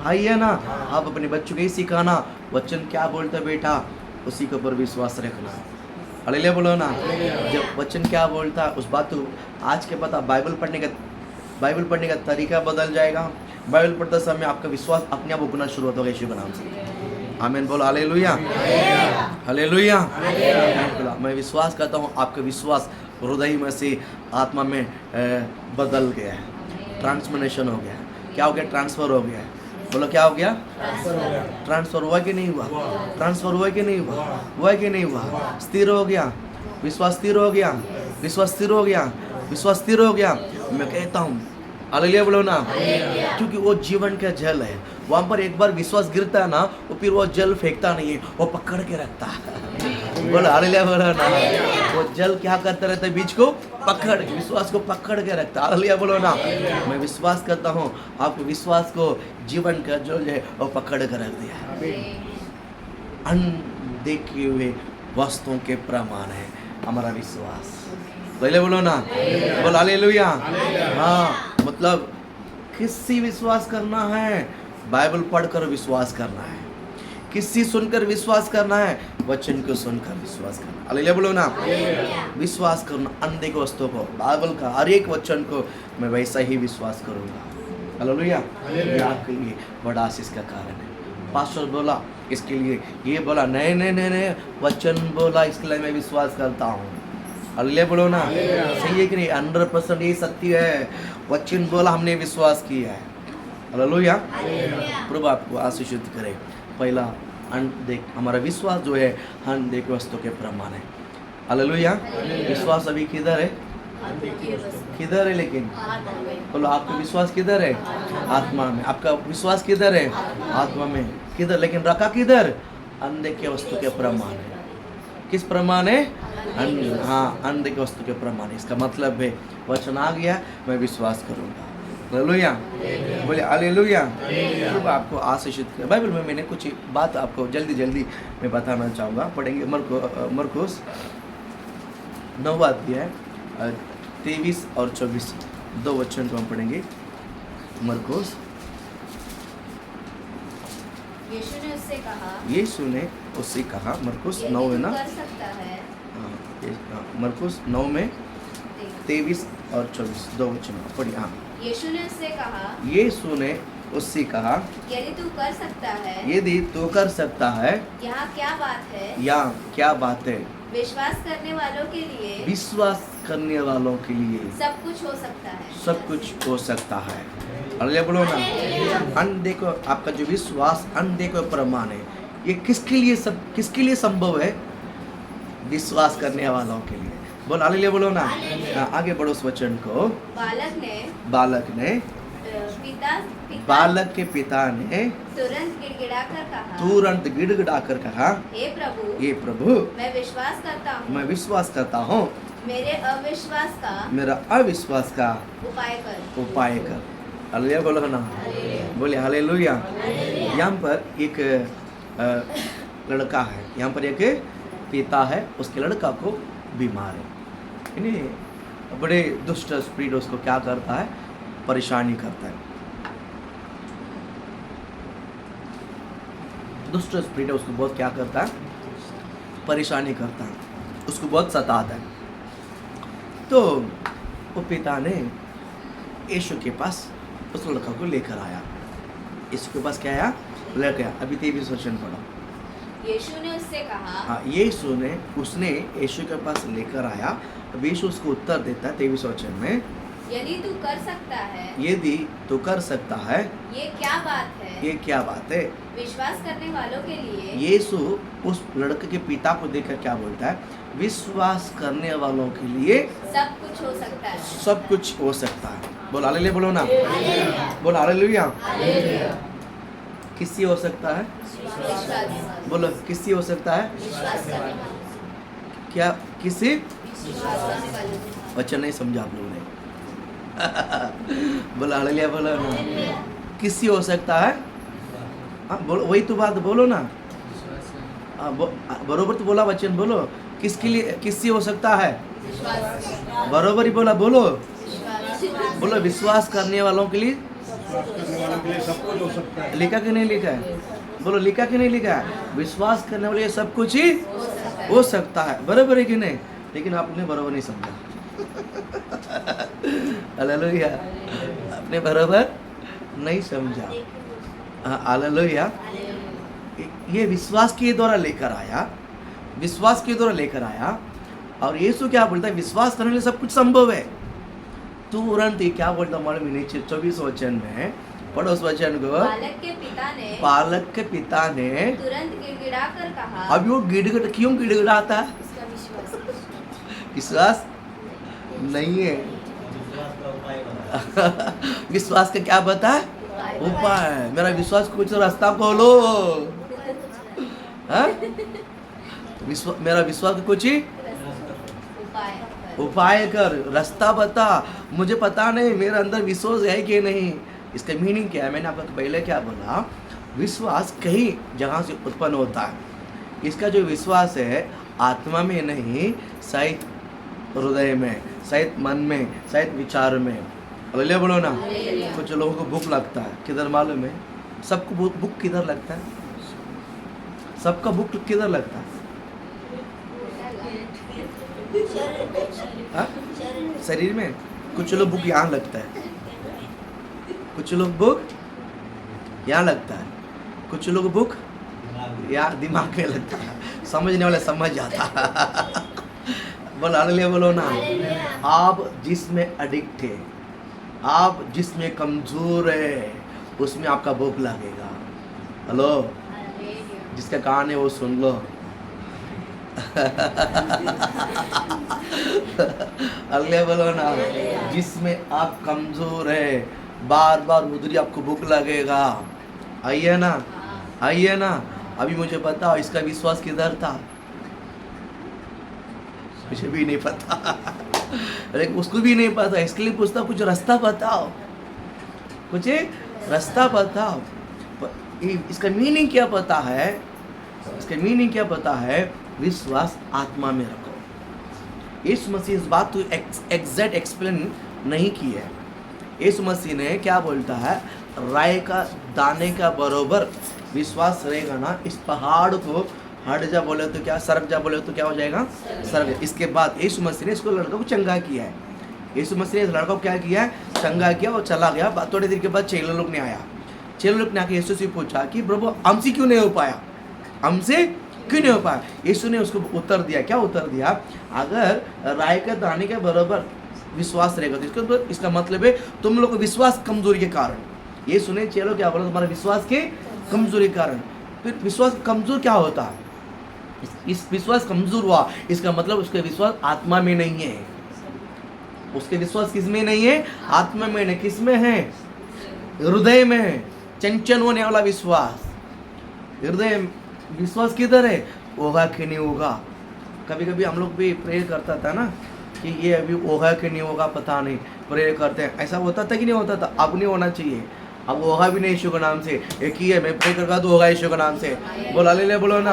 आइए ना, आप अपने बच्चों को ही सिखाना, वचन क्या बोलते बेटा उसी के ऊपर विश्वास रखना। अरे बोलो ना, जब वचन क्या बोलता उस बात को आज के पता, बाइबल पढ़ने का तरीका बदल जाएगा। बाइबल पढ़ते समय आपका विश्वास अपने आप उगना शुरू होता होगा यीशु के नाम से। आमीन बोलो, हालेलुया, हालेलुया। मैं विश्वास करता हूँ आपका विश्वास हृदय में से आत्मा में बदल गया है, ट्रांसफॉर्मेशन हो गया है। क्या हो गया? ट्रांसफर हो गया है। बोलो क्या हो गया? ट्रांसफर हुआ कि नहीं हुआ? ट्रांसफर हुआ कि नहीं हुआ? हुआ कि नहीं हुआ? स्थिर हो गया, विश्वास स्थिर हो गया, विश्वास स्थिर हो गया, विश्वास स्थिर हो गया। मैं कहता हूँ हालेलुया बोलो ना, क्योंकि वो जीवन का जल है। वहाँ पर एक बार विश्वास गिरता है ना, वो फिर वो जल फेंकता नहीं है, वो पकड़ के रखता है। बोलो हालेलुया बोलो ना, वो जल क्या करता रहता है? बीज को पकड़, विश्वास को पकड़ के रखता है। हालेलुया बोलो ना। मैं विश्वास करता हूँ आपके विश्वास को जीवन का जल है वो पकड़ कर रख दिया है। अनदेखे हुए वस्तुओं के प्रमाण है हमारा विश्वास। पहले बोलो ना, बोलो हालेलुया। हाँ, मतलब किसी विश्वास करना है, बाइबल पढ़कर विश्वास करना है, किसी सुनकर विश्वास करना है, वचन को सुनकर विश्वास करना। हालेलुया बोलो ना, विश्वास करना अनदेखे वस्तुओं को, बाइबल का हर एक वचन को मैं वैसा ही विश्वास करूँगा। हालेलुया, ये आपके लिए बड़ा आशीष का कारण है। पास्टर बोला इसके लिए, ये बोला नहीं नहीं नहीं नहीं, वचन बोला इसके लिए मैं विश्वास करता हूँ। हालेलुया बोलो ना, सही है कि नहीं? 100% ये सत्य है, वचन बोला हमने विश्वास किया है। हालेलुया, प्रभु आपको आशीषित करे। पहला देख, हमारा विश्वास जो है अनदेखे वस्तु के प्रमाण है। हालेलुया, विश्वास अभी किधर है? किधर है? लेकिन बोलो, आपका विश्वास किधर है? आत्मा में। आपका विश्वास किधर है? आत्मा में। किधर? लेकिन रखा किधर? अनदेखे वस्तु के प्रमाण है। किस प्रमाण है? हाँ, अनदेखे वस्तु के प्रमाण। इसका मतलब है वचन आ गया, मैं विश्वास करूँगा। हालेलुया, बोले हालेलुया। प्रभु आपको आशीषित करे। बाइबल में मैंने कुछ बात आपको जल्दी मैं बताना चाहूँगा। पढ़ेंगे मरकुस 9वां अध्याय 23 और 24 दो वचन को हम पढ़ेंगे। मरकुस, यीशु ने उससे कहा, मरकुस 9 है ना? मरकुस 9 में 23 और 24 दो वचन पढ़िए। हाँ, यीशु ने उससे कहा, यदि तू कर सकता है, यदि तू कर सकता है, यहाँ क्या बात है? यहाँ क्या बात है? विश्वास करने वालों के लिए, विश्वास करने वालों के लिए सब कुछ हो सकता है, सब कुछ हो सकता है। हालेलुया बोलो ना। अनदेखो, आपका जो विश्वास अनदेखो प्रमाण है, ये किसके लिए संभव है? विश्वास करने वालों के लिए। बोल हालेलुया बोलो ना। आगे बढ़ो उस वचन को। बालक ने बालक के पिता ने तुरंत गिड़गिड़ाकर कहा, हे प्रभु, मैं विश्वास करता हूँ, मेरे अविश्वास का उपाय कर। हालेलुया बोलो ना, बोले हालेलुया। यहाँ पर एक लड़का है, यहाँ पर एक पिता है, उसके लड़का को बीमार है, यानी बड़े दुष्ट स्पिरिट उसको क्या करता है? परेशानी करता है। दुष्ट स्पिरिट उसको बहुत क्या करता है? परेशानी करता है, उसको बहुत सताता है। तो वो पिता ने यीशु के पास उस लड़का को लेकर आया। यीशु के पास क्या आया? लेकर आया। अभी 23 वचन पढ़ो। यीशु ने उससे कहा, हाँ, उसने यीशु के पास लेकर आया। अब यीशु उसको उत्तर देता है 23 वचन में, यदि तू कर सकता है यदि तू कर सकता है, ये क्या बात है। ये क्या बात है। विश्वास करने वालों के लिए यीशु उस लड़के के पिता को देखकर क्या बोलता है, विश्वास करने वालों के लिए सब कुछ हो सकता है। सब कुछ हो सकता है। बोल हालेलुया, बोलो ना, बोल हालेलुया। किससे हो सकता है, विश्वास बोलो किससे हो सकता है, विश्वास करने वालों क्या किससे, विश्वास करने वालों से। वचन नहीं समझा आप लोगों ने। बोलो हालेलुया, बोलो ना, किससे हो सकता है। हाँ बोलो, वही तो बात बोलो ना। बरोबर तो बोला वचन, बोलो किसके लिए, किससे हो सकता है, विश्वास बरोबर ही बोला, बोलो विश्वास बोलो विश्वास करने वालों के लिए करने वालों के लिए सब कुछ हो सकता है। लिखा कि नहीं लिखा है, बोलो लिखा कि नहीं लिखा है, विश्वास करने वाले लिए सब कुछ ही हो सकता है। हो सकता है, बराबर है कि नहीं। लेकिन आपने बराबर नहीं समझा। हालेलुया, आपने बराबर नहीं समझा। हालेलुया, ये विश्वास के द्वारा लेकर आया, विश्वास के द्वारा लेकर आया। और यीशु क्या बोलता है, विश्वास करने के लिए सब कुछ संभव है। तुरंत ये क्या बोलता मालूम है, नीचे 24 वचन में पढ़ो उस वचन को। बालक के पिता ने तुरंत गिड़गिड़ा कर कहा, अभी वो गिड़गिड़ क्यों गिड़गिड़ाता है, उसका विश्वास विश्वास नहीं है। विश्वास का क्या बता है, उपाय। मेरा विश्वास को कुछ रास्ता खोलो। हाँ? मेरा विश्वास को कुछ ही उपाय उपाय कर, रास्ता बता। मुझे पता नहीं मेरे अंदर विश्वास है कि नहीं। इसका मीनिंग क्या है, मैंने आपको पहले क्या बोला, विश्वास कई जगह से उत्पन्न होता है। इसका जो विश्वास है आत्मा में नहीं, शायद हृदय में, शायद मन में, शायद विचार में। हालेलुया बोलो ना। हालेलुया। कुछ लोगों को भूख लगता है, किधर मालूम है, सबको भूख किधर लगता है, सबका भूख किधर लगता है, हाँ? शरीर में। कुछ लोग भूख यहाँ लगता है, कुछ लोग भूख यहाँ लगता है, कुछ लोग भूख यहाँ दिमाग में लगता है। समझने वाले समझ जाता है। बोलो हालेलुया, बोलो ना। आप जिसमें एडिक्ट है, आप जिसमें कमजोर है, उसमें आपका भूख लगेगा। हेलो, जिसका कान है वो सुन लो। अगले बोलो ना, जिसमें आप कमजोर है, बार बार उधर ही आपको भूख लगेगा। आइए ना, आइए ना। अभी मुझे बताओ इसका विश्वास किधर था, मुझे भी नहीं पता। लेकिन उसको भी नहीं पता, इसके लिए पूछता कुछ रास्ता बताओ, कुछ रास्ता बताओ। इसका मीनिंग क्या पता है, इसका मीनिंग क्या पता है, विश्वास आत्मा में रखो। यीशु मसीह इस बात को एग्जैक्ट एक्सप्लेन नहीं की है। यीशु मसीह ने क्या बोलता है, राय का दाने का बरोबर विश्वास रहेगा ना, इस पहाड़ को हट जा बोले तो क्या, सरक जा बोले तो क्या हो जाएगा, सरक। इसके बाद यीशु मसीह ने इसको लड़का को चंगा किया है। यीशु मसीह ने इस लड़का को क्या किया है, चंगा किया और चला गया। थोड़ी देर के बाद चेले लोग ने आया, चेले लोग ने आके यीशु से पूछा कि प्रभु हमसे क्यों नहीं हो पाया, हमसे क्यों नहीं हो पाया। यीशु ने उसको उत्तर दिया, क्या उत्तर दिया, अगर राय का दाने के बराबर विश्वास रहेगा तो इसका मतलब है तुम लोग को विश्वास कमजोरी के कारण। यीशु ने चलो क्या बोला, तुम्हारे विश्वास के कमजोरी के कारण। फिर विश्वास कमजोर क्या होता है, इस विश्वास कमजोर हुआ, इसका मतलब उसका विश्वास आत्मा में नहीं है। उसके विश्वास किस में नहीं है, आत्मा में नहीं, किस में है, हृदय में है। चंचल होने वाला विश्वास, हृदय विश्वास किधर है, होगा कि नहीं होगा। कभी कभी हम लोग भी प्रे करता था ना कि ये अभी होगा कि नहीं होगा पता नहीं, प्रे करते हैं। ऐसा होता था कि नहीं होता था, अब नहीं होना चाहिए। अब होगा भी नहीं यीशु के नाम से, एक ही है, मैं प्रे करूँगा तो होगा यीशु के नाम से। बोला ले बोलो ना,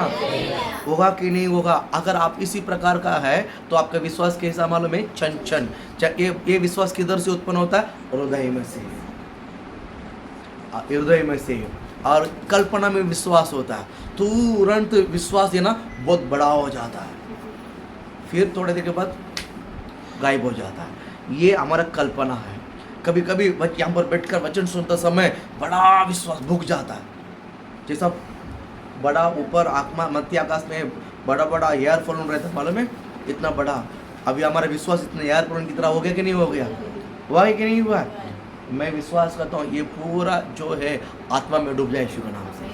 होगा कि नहीं होगा। अगर आप इसी प्रकार का है तो आपका विश्वास कैसा मालूम है, चंचल। ये विश्वास किधर से उत्पन्न होता है, हृदय में से, हृदय में से। और कल्पना में विश्वास होता है, तुरंत विश्वास ये ना बहुत बड़ा हो जाता है, फिर थोड़ी देर के बाद गायब हो जाता है। ये हमारा कल्पना है। कभी कभी यहाँ पर बैठकर वचन सुनते समय बड़ा विश्वास भूख जाता है, जैसा बड़ा ऊपर आत्मा मध्य आकाश में बड़ा बड़ा एयर फॉलोन रहता है, मालूम है, इतना बड़ा। अभी हमारा विश्वास इतना एयर फॉलोन की तरह हो गया कि नहीं हो गया, हुआ है कि नहीं हुआ है? मैं विश्वास करता हूँ ये पूरा जो है आत्मा में डूब जाए यीशु के नाम से।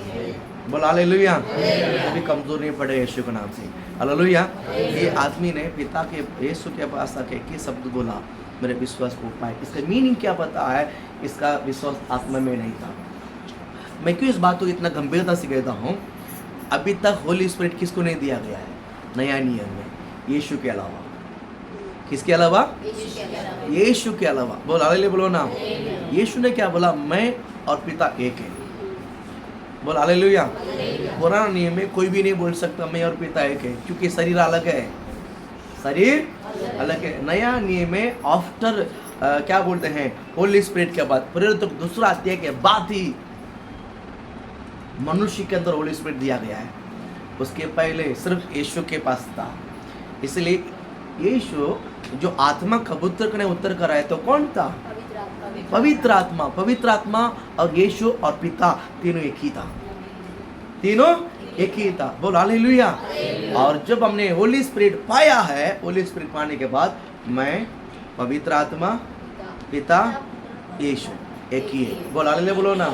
बोल हालेलुया। कभी कमजोर नहीं पड़े यीशु के नाम से। हालेलुया। ये आदमी ने पिता के यीशु के पास आके एक शब्द बोला, मेरे विश्वास को पाए। इसका मीनिंग क्या पता है? इसका विश्वास आत्मा में नहीं था। मैं क्यों इस बात को इतना गंभीरता से कहता हूँ? अभी तक होली स्पिरिट किसको नहीं दिया गया है नया नियम में? यीशु के अलावा। किसके अलावा? यीशु के अलावा। बोल हालेलुया बोलो ना। यीशु ने क्या बोला? मैं और पिता एक है। बोल हालेलुया। पुराना नियम में कोई भी नहीं बोल सकता मैं और पिता एक है, क्योंकि शरीर अलग है, शरीर अलग है। नया नियम में आफ्टर क्या बोलते हैं, होली स्पिरिट के बाद, प्रेरित दूसरा अध्याय के बाद ही मनुष्य के अंदर होली स्पिरिट दिया गया है। उसके पहले सिर्फ यीशु के पास था। इसलिए यीशु जो आत्मा कबूतर ने उत्तर कराया तो कौन था? पवित्र आत्मा। पवित्र आत्मा और यीशु और पिता तीनों एक ही था। तीनों एक ही था। बोल हालेलुया। और जब हमने होली स्पिरिट पाया है, होली स्पिरिट पाने के बाद मैं, पवित्र आत्मा, पिता, यीशु एक ही है। बोल हालेलुया बोलो ना।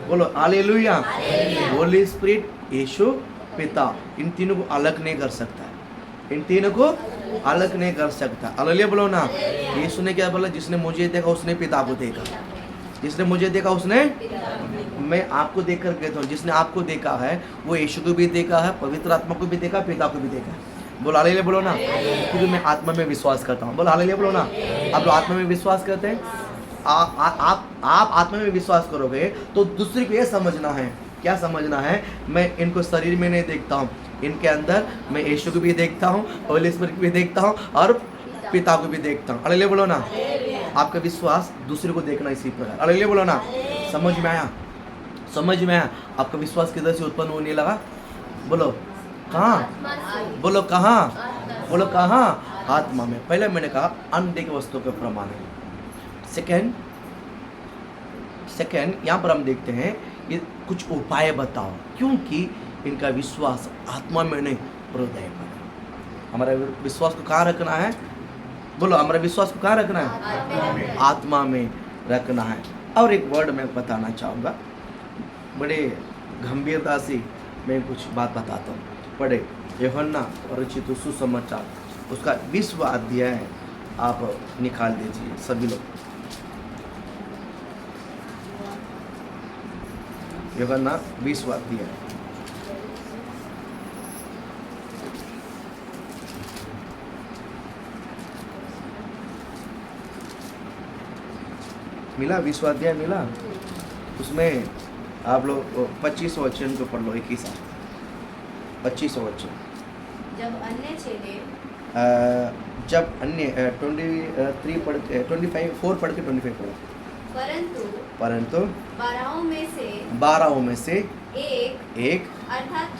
बोलो हालेलुया। होली स्पिरिट, यीशु, पिता, इन तीनों को अलग नहीं कर सकता है। इन तीनों को अलग नहीं कर सकता। हालेलुया बोलो ना। यीशु ने क्या बोला? जिसने मुझे देखा उसने पिता को देखा। जिसने मुझे देखा उसने, मैं आपको देख कर कहता हूँ, जिसने आपको देखा है वो यीशु को भी देखा है, पवित्र आत्मा को भी देखा, पिता को भी देखा है। बोल हालेलुया बोलो ना। क्योंकि मैं आत्मा में विश्वास करता हूँ। बोल हालेलुया बोलो ना। आप लोग आत्मा में विश्वास करते हैं? आप आत्मा में विश्वास करोगे तो दूसरे को ये समझना है, क्या समझना है? मैं इनको शरीर में नहीं देखता हूँ, इनके अंदर मैं यीशु को भी देखता हूँ, होली स्पिरिट को भी देखता हूँ और पिता को भी देखता हूँ। हालेलुया बोलो ना। आपका विश्वास दूसरे को देखना इसी प्रकार। हालेलुया बोलो ना। समझ में आया? समझ में आया? आपका विश्वास किधर से उत्पन्न होने लगा? बोलो कहाँ? बोलो कहाँ? बोलो कहाँ? आत्मा में। पहले मैंने कहा अनदेखी वस्तु के प्रमाण है। सेकेंड यहाँ पर हम देखते हैं ये कुछ उपाय बताओ, क्योंकि इनका विश्वास आत्मा में नहीं हृदय पर। हमारा विश्वास को कहाँ रखना है? बोलो हमारा विश्वास को कहाँ रखना है? आत्मा में रखना है। और एक वर्ड मैं बताना चाहूँगा, बड़े गंभीरता से मैं कुछ बात बताता हूँ। पढ़े यूहन्ना रचित सुसमाचार, उसका 20वां अध्याय आप निकाल दीजिए सभी लोग। यूहन्ना 20वां अध्याय। मिला? 20वां अध्याय मिला? उसमें आप लोग 25वां वचन को पढ़ लो एक ही साथ। 25वां वचन। जब अन्य चेले जब अन्य 23 पढ़ के 25 4 पढ़ के 25 पढ़ो। परंतु 12 में से एक अर्थात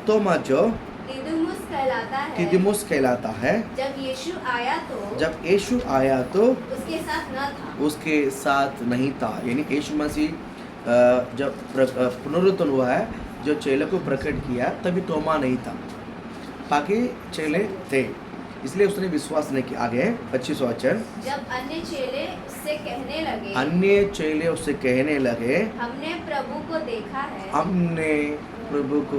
तोमा जो दिदुमुस कहलाता है, जब यीशु आया तो उसके साथ नहीं था। यानी यीशु मसीह जब पुनरुत्थान हुआ है, जो चेले को प्रकट किया तभी तोमा नहीं था, बाकी चेले थे, इसलिए उसने विश्वास नहीं किया। आगे 25वां वचन। जब अन्य चेले उससे कहने लगे हमने प्रभु को देखा है। हमने प्रभु को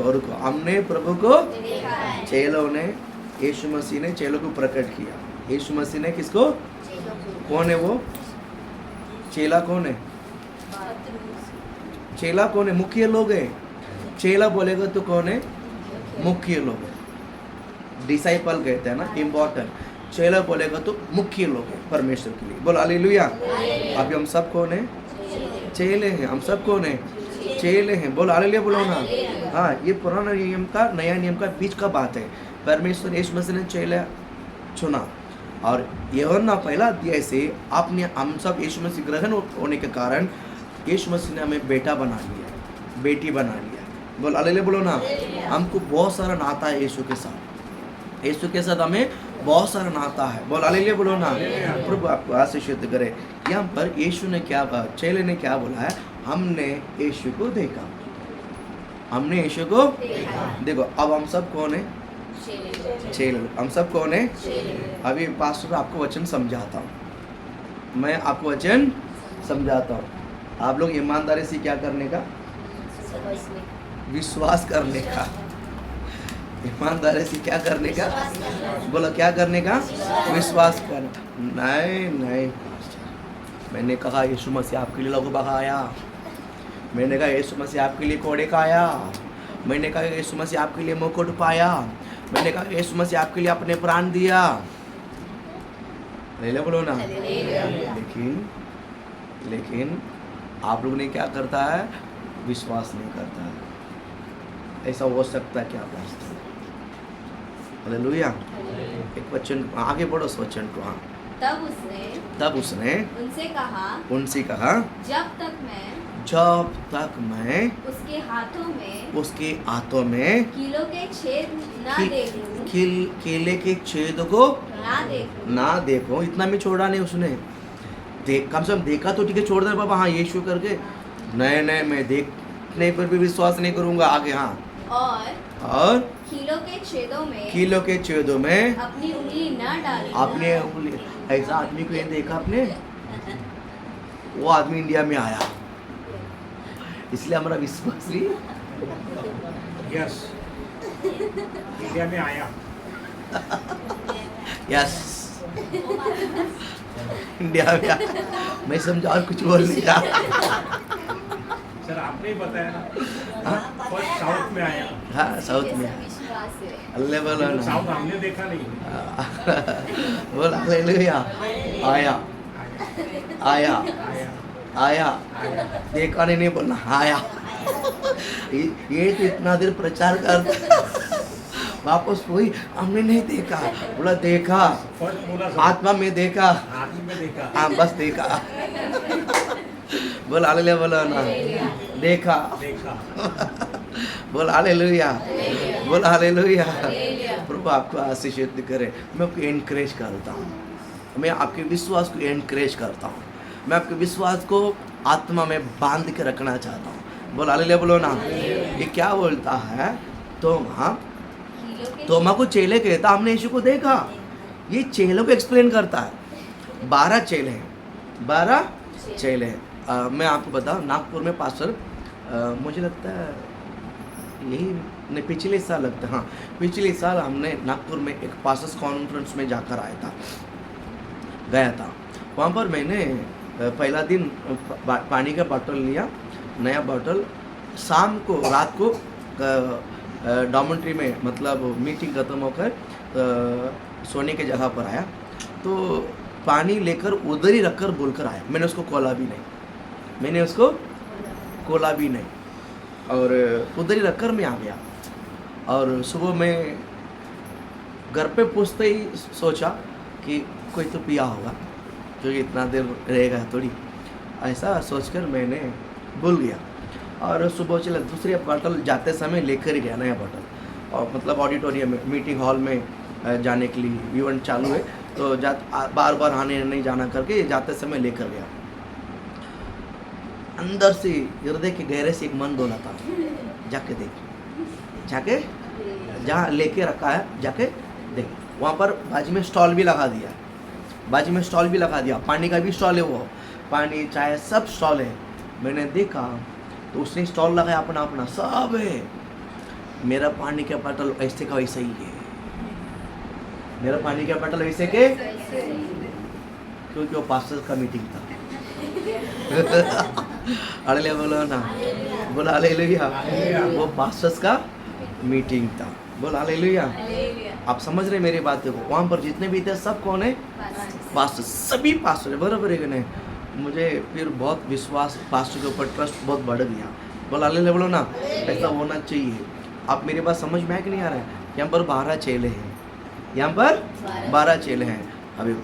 रुको हमने प्रभु को चेलों ने, यीशु मसीह ने चेलों को प्रकट किया। यीशु मसीह ने किसको? कौन है वो चेला? कौन है चेला? कौन है? मुख्य लोग है। चेला बोलेगा तो कौन है? मुख्य लोग है। डिसाइपल कहते हैं ना, इम्पोर्टेंट। चेला बोलेगा तो मुख्य लोग है परमेश्वर के लिए। बोल हालेलुया। अभी हम सब कौन है? चेले हैं। हम सब कौन है? चेले हैं। बोल हालेलुया बोलो ना। हाँ, ये पुराना नियम का नया नियम का बीच का बात है। परमेश्वर यीशु मसीह ने चेला चुना, और यूहन्ना पहला अध्याय से आपने हम सब यीशु मसीह ग्रहण होने के कारण यीशु मसीह ने हमें बेटा बना लिया, बेटी बना लिया। बोल हालेलुया बोलो ना। हमको बहुत सारा नाता है यीशु के साथ। यीशु के साथ हमें बहुत सारा नाता है। बोल हालेलुया बोलो ना। प्रभु आपको आशीषित करे। यहाँ पर यीशु ने क्या, चेले ने क्या बोला है? हमने यीशु को देखा। हमने यीशु को देखो। अब हम सब कौन है? चेले लोग। हम सब कौन है? अभी पास्टर आपको वचन समझाता हूँ, मैं आपको वचन समझाता हूँ। आप लोग ईमानदारी से क्या करने का? विश्वास करने का। ईमानदारी से क्या करने का? बोला क्या करने का? विश्वास करना। नहीं नहीं पास्टर, मैंने कहा यीशु मसीह आपके लिए लोगों बहाया, मैंने कहा यीशु मसीह आपके लिए कोड़े खाया, मैंने कहा यीशु मसीह आपके लिए मुकुट पाया, मैंने कहा यीशु मसीह आपके लिए अपने प्राण दिया। ले बोलो ना। लेकिन आप लोग ने क्या करता है? विश्वास नहीं करता है। ऐसा हो सकता है क्या पास्टर? हालेलुया। एक वचन आगे बढ़ो, उस वचन को। हाँ, तब उसने उनसे कहा जब तक मैं उसके हाथों में कीलों के छेद न देख लूं, केले के छेद को ना देखो। इतना भी छोड़ा नहीं उसने। देख, कम से कम देखा तो ठीक है, छोड़ दे बाबा, हाँ यीशु करके। नहीं, मैं देखने पर भी विश्वास नहीं करूंगा। आगे हाँ, और कीलों के छेदों में अपनी उंगली न डाली। आपने उंगली, ऐसा आदमी को ये देखा आपने? वो आदमी इंडिया में आया, इसलिए हमारा विश्वास नहीं। यस, इंडिया में आया। यस, इंडिया में आया। मैं समझा और कुछ बोल नहीं रहा। सर आपने ही बताया ना, हाँ? फर्स्ट साउथ में आया। हाँ, साउथ में विश्वास है। अल्लाह बोला ना। साउथ हमने देखा नहीं। बोल हालेलुया। आया आया। देखा नहीं बोलना, आया। ये तो इतना देर प्रचार करता, वापस कोई हमने नहीं देखा। बोला देखा, फर्स्ट बोला सर, आत्मा में देखा। आदमी में देखा। हाँ, बस देखा। बोल हालेलुया, बोलो ना। देखा। बोल हालेलुया, बोल हालेलुया। प्रभु आपको आशीषित करे। मैं आपको एनकरेज करता हूँ, मैं आपके विश्वास को एनकरेज करता हूँ, मैं आपके विश्वास को आत्मा में बांध के रखना चाहता हूँ। बोल हालेलुया, बोलो ना। ये क्या बोलता है? तोमा को चेले कहता, हमने यीशु को देखा। ये चेलों को एक्सप्लेन करता है। 12 चेले हैं, 12 चेले हैं। मैं आपको बताऊँ, नागपुर में पास्टर, मुझे लगता है यही नहीं, पिछले साल लगता है, हाँ पिछले साल हमने नागपुर में एक पास्टर्स कॉन्फ्रेंस में जाकर गया था। वहाँ पर मैंने पहला दिन पानी का बॉटल लिया, नया बॉटल। शाम को, रात को डॉर्मेट्री में, मतलब मीटिंग खत्म होकर सोने के जगह पर आया, तो पानी लेकर उधर ही रखकर बोलकर आया। मैंने उसको खोला भी नहीं, और उधर ही रखकर मैं आ गया। और सुबह में घर पे पूछते ही सोचा कि कोई तो पिया होगा, क्योंकि इतना देर रहेगा थोड़ी, ऐसा सोचकर मैंने भूल गया। और सुबह चला दूसरी बॉटल जाते समय लेकर गया, नया बॉटल, और मतलब ऑडिटोरियम में, मीटिंग हॉल में जाने के लिए इवेंट चालू है, तो बार बार आने नहीं जाना करके जाते समय लेकर गया। अंदर से, हृदय के गहरे से एक मन बोला था, जाके जहाँ लेके रखा है जाके देख। वहाँ पर बाजू में स्टॉल भी लगा दिया, पानी का भी स्टॉल है, वो पानी चाय सब स्टॉल है। मैंने देखा तो उसने स्टॉल लगाया अपना सब है। मेरा पानी का बोतल ऐसे का वैसा ही है, मेरा पानी का बोतल वैसे के, क्योंकि वो पास्टर का मीटिंग था। अड़ले बोलो ना, बोला हालेलुया। वो पास्टर्स का मीटिंग था, बोला हालेलुया। आप समझ रहे मेरी बात को? वहाँ पर जितने भी थे सब कौन है? पास्टर, सभी पास्टर है, बराबर है कि नहीं? मुझे फिर बहुत विश्वास, पास्टर के ऊपर ट्रस्ट बहुत बढ़ गया। बोला हालेलुया, बोलो ना। ऐसा होना चाहिए। आप मेरी बात समझ में आया कि नहीं आ रहा है? यहाँ पर 12 चेले हैं, यहाँ पर 12 चेले हैं। अभी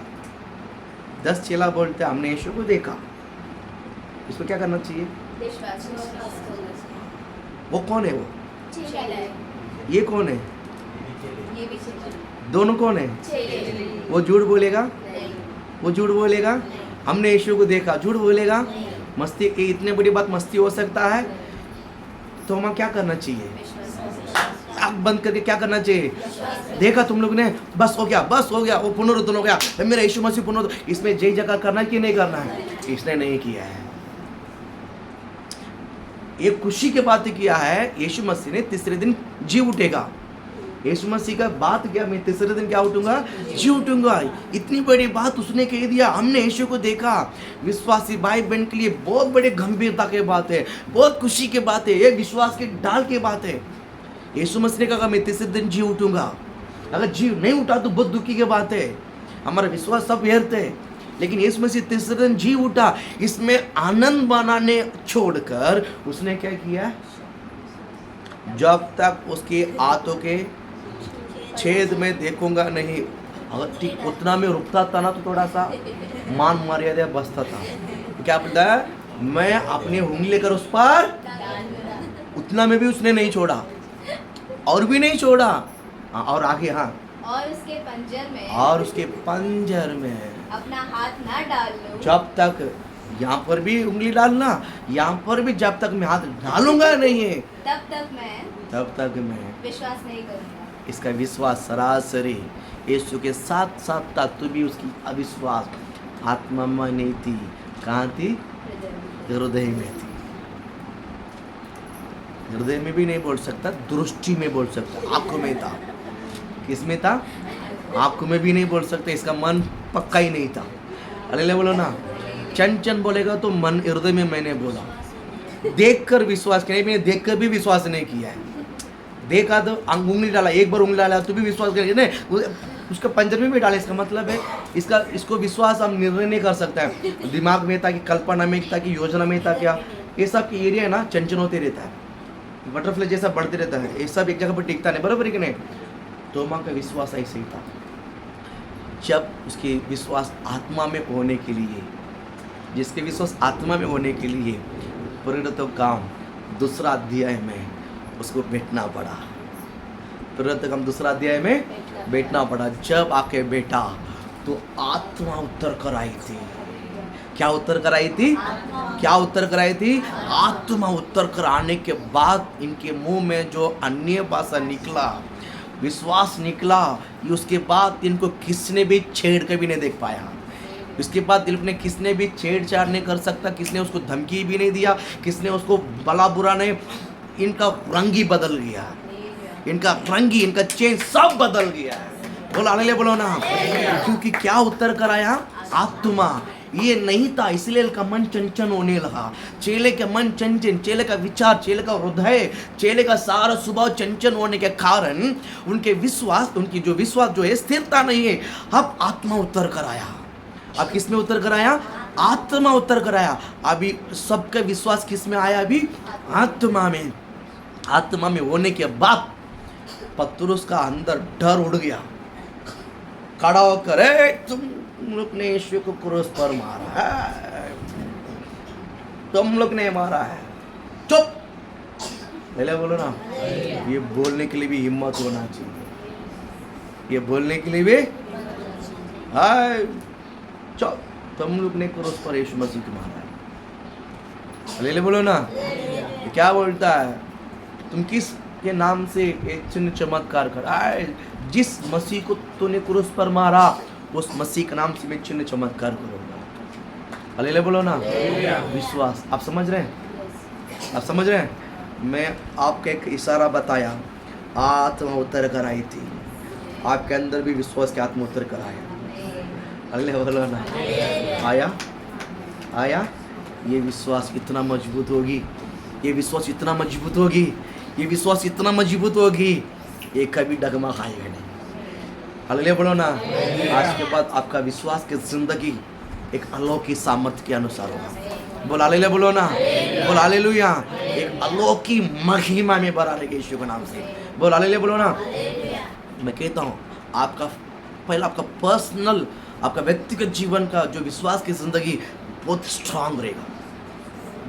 10 चेला बोलते हमने यीशु को देखा। इसको क्या करना चाहिए? वो कौन है? वो ये कौन है? दोनों कौन है? वो झूठ बोलेगा, हमने यीशु को देखा, झूठ बोलेगा। मस्ती, इतने बड़ी बात मस्ती हो सकता है? तो हमें क्या करना चाहिए? आंख बंद करके क्या करना चाहिए? देखा तुम लोग ने, बस हो गया, बस हो गया, वो पुनरुत्थान हो गया, मेरा यीशु मसीह पुनरुत्थान, इसमें जय जगह करना है कि नहीं करना है? इसने नहीं किया है। ये खुशी के बात किया है, यीशु मसीह ने तीसरे दिन जी उठेगा। यीशु मसीह का बात क्या, मैं तीसरे दिन क्या उठूंगा? जी उठूंगा। इतनी बड़ी बात उसने कह दिया, हमने यीशु को देखा। विश्वासी भाई बहन के लिए बहुत बड़े गंभीरता की बात है, बहुत खुशी की बात है, ये विश्वास के ढाल की बात है। यीशु मसीह ने कहा मैं तीसरे दिन जी उठूंगा। अगर जी नहीं उठा तो बहुत दुखी की बात है, हमारा विश्वास सब व्यर्थ है। लेकिन यीशु मसीह तीसरे दिन जी उठा, इसमें आनंद मनाने छोड़कर उसने क्या किया? जब तक उसके हाथों के छेद में देखूंगा नहीं, अगर ठीक उतना में रुकता था ना तो थोड़ा सा मान मर्यादा बचता था। क्या बोलता है? मैं अपनी उंगली लेकर उस पर, उतना में भी उसने नहीं छोड़ा, और भी नहीं छोड़ा। और आगे, हाँ, और उसके पंजर में, और उसके पंजर में अपना हाथ ना डाल लो, जब तक, यहाँ पर भी उंगली डालना, यहाँ पर भी जब तक मैं हाथ डालूंगा नहीं है तब तक मैं विश्वास नहीं करूंगा। इसका विश्वास सरासरी यीशु के साथ साथ था, तो भी उसकी अविश्वास आत्मा में नहीं थी। कहाँ थी? हृदय में थी। हृदय में भी नहीं बोल सकता, दृष्टि में बोल सकता, आंखों में था। किस में था? आंखों में भी नहीं बोल सकते, इसका मन पक्का ही नहीं था। अरे बोलो ना, चंचन बोलेगा तो मन, हृदय में मैंने बोला। देखकर विश्वास किया, मैंने देखकर भी विश्वास नहीं किया है। देखा तो उंगली डाला, एक बार उंगली डाला तो भी विश्वास करेंगे नहीं, उसका पंजर में भी डाला। इसका मतलब है इसको विश्वास हम निर्णय नहीं कर सकते हैं। दिमाग में था कि कल्पना में था कि योजना में था, क्या ये सब की एरिया है ना, चंचन होते रहता है, बटरफ्लाई जैसा बढ़ते रहता है, ये सब एक जगह पर टिकता नहीं, बराबर है कि नहीं? तो माँ का विश्वास ऐसे ही था। जब उसके विश्वास आत्मा में होने के लिए, जिसके विश्वास आत्मा में होने के लिए प्रेरितों काम 2 अध्याय में उसको बैठना पड़ा। प्रेरितों काम 2 अध्याय में बैठना पड़ा। जब आके बैठा तो आत्मा उतर कर आई थी। क्या उतर कर आई थी? क्या उतर कर आई थी? आत्मा उतर कर आने के बाद इनके मुंह में जो अन्य भाषा निकला, विश्वास निकला, उसके बाद इनको किसने भी छेड़ के भी नहीं देख पाया। उसके बाद दिल ने किसने भी छेड़छाड़ नहीं कर सकता, किसने उसको धमकी भी नहीं दिया, किसने उसको भला बुरा नहीं। इनका रंग ही बदल गया, इनका रंग ही, इनका चेंज सब बदल गया। बोलो हालेलुया, बोलो ना। क्योंकि क्या उतर कर आया? आत्मा। ये नहीं था, इसलिए का मन चंचन होने लगा। चेले का मन चंचन, चेले का विचार, चेले का हृदय, चेले का सारा स्वभाव चंचन होने के कारण उनके विश्वास, उनकी जो विश्वास जो है स्थिरता नहीं है। अब आत्मा उतर कर आया। अब किस में उतर कर आया? आत्मा उतर कर आया। अभी सबका विश्वास किस में आया? अभी आत्मा में। आत्मा में होने के बाद पतरस का अंदर डर उड़ गया। खड़ा होकर, तुम लोग ने यीशु को क्रूस पर मारा है, तुम लोग ने मारा है, चुप। पहले बोलो ना, ये बोलने के लिए भी हिम्मत होना चाहिए। ये बोलने के लिए भी, हाय चुप, तुम लोग ने क्रूस पर यीशु मसीह को मारा है। पहले बोलो ना, क्या बोलता है? तुम किस के नाम से एक चिन्ह चमत्कार कर? आए, जिस मसीह को तूने क्रूस पर मारा, उस मसीह के नाम से मैं चिन्ह चमत्कार करूंगा। हालेलुया बोलो ना। विश्वास। आप समझ रहे हैं? आप समझ रहे हैं? मैं आपको एक इशारा बताया, आत्मा उतर कर आई थी। आपके अंदर भी विश्वास की आत्मा उतर कर आया। हालेलुया बोलो ना। आया, आया। ये विश्वास इतना मजबूत होगी, ये विश्वास इतना मजबूत होगी, ये विश्वास इतना मजबूत होगी, ये कभी डगमा खाएगा नहीं। हालेलुया बोलो ना। आज के बाद आपका विश्वास की जिंदगी एक अलौकिक सामर्थ्य के अनुसार होगा। बोल हालेलुया बोलो ना। बोल हालेलुया। एक अलौकिक महिमा में भरा रहेगा यीशु के नाम से। बोल हालेलुया बोलो ना। मैं कहता हूँ, आपका पहला आपका पर्सनल, आपका व्यक्तिगत जीवन का जो विश्वास की जिंदगी बहुत स्ट्रांग रहेगा,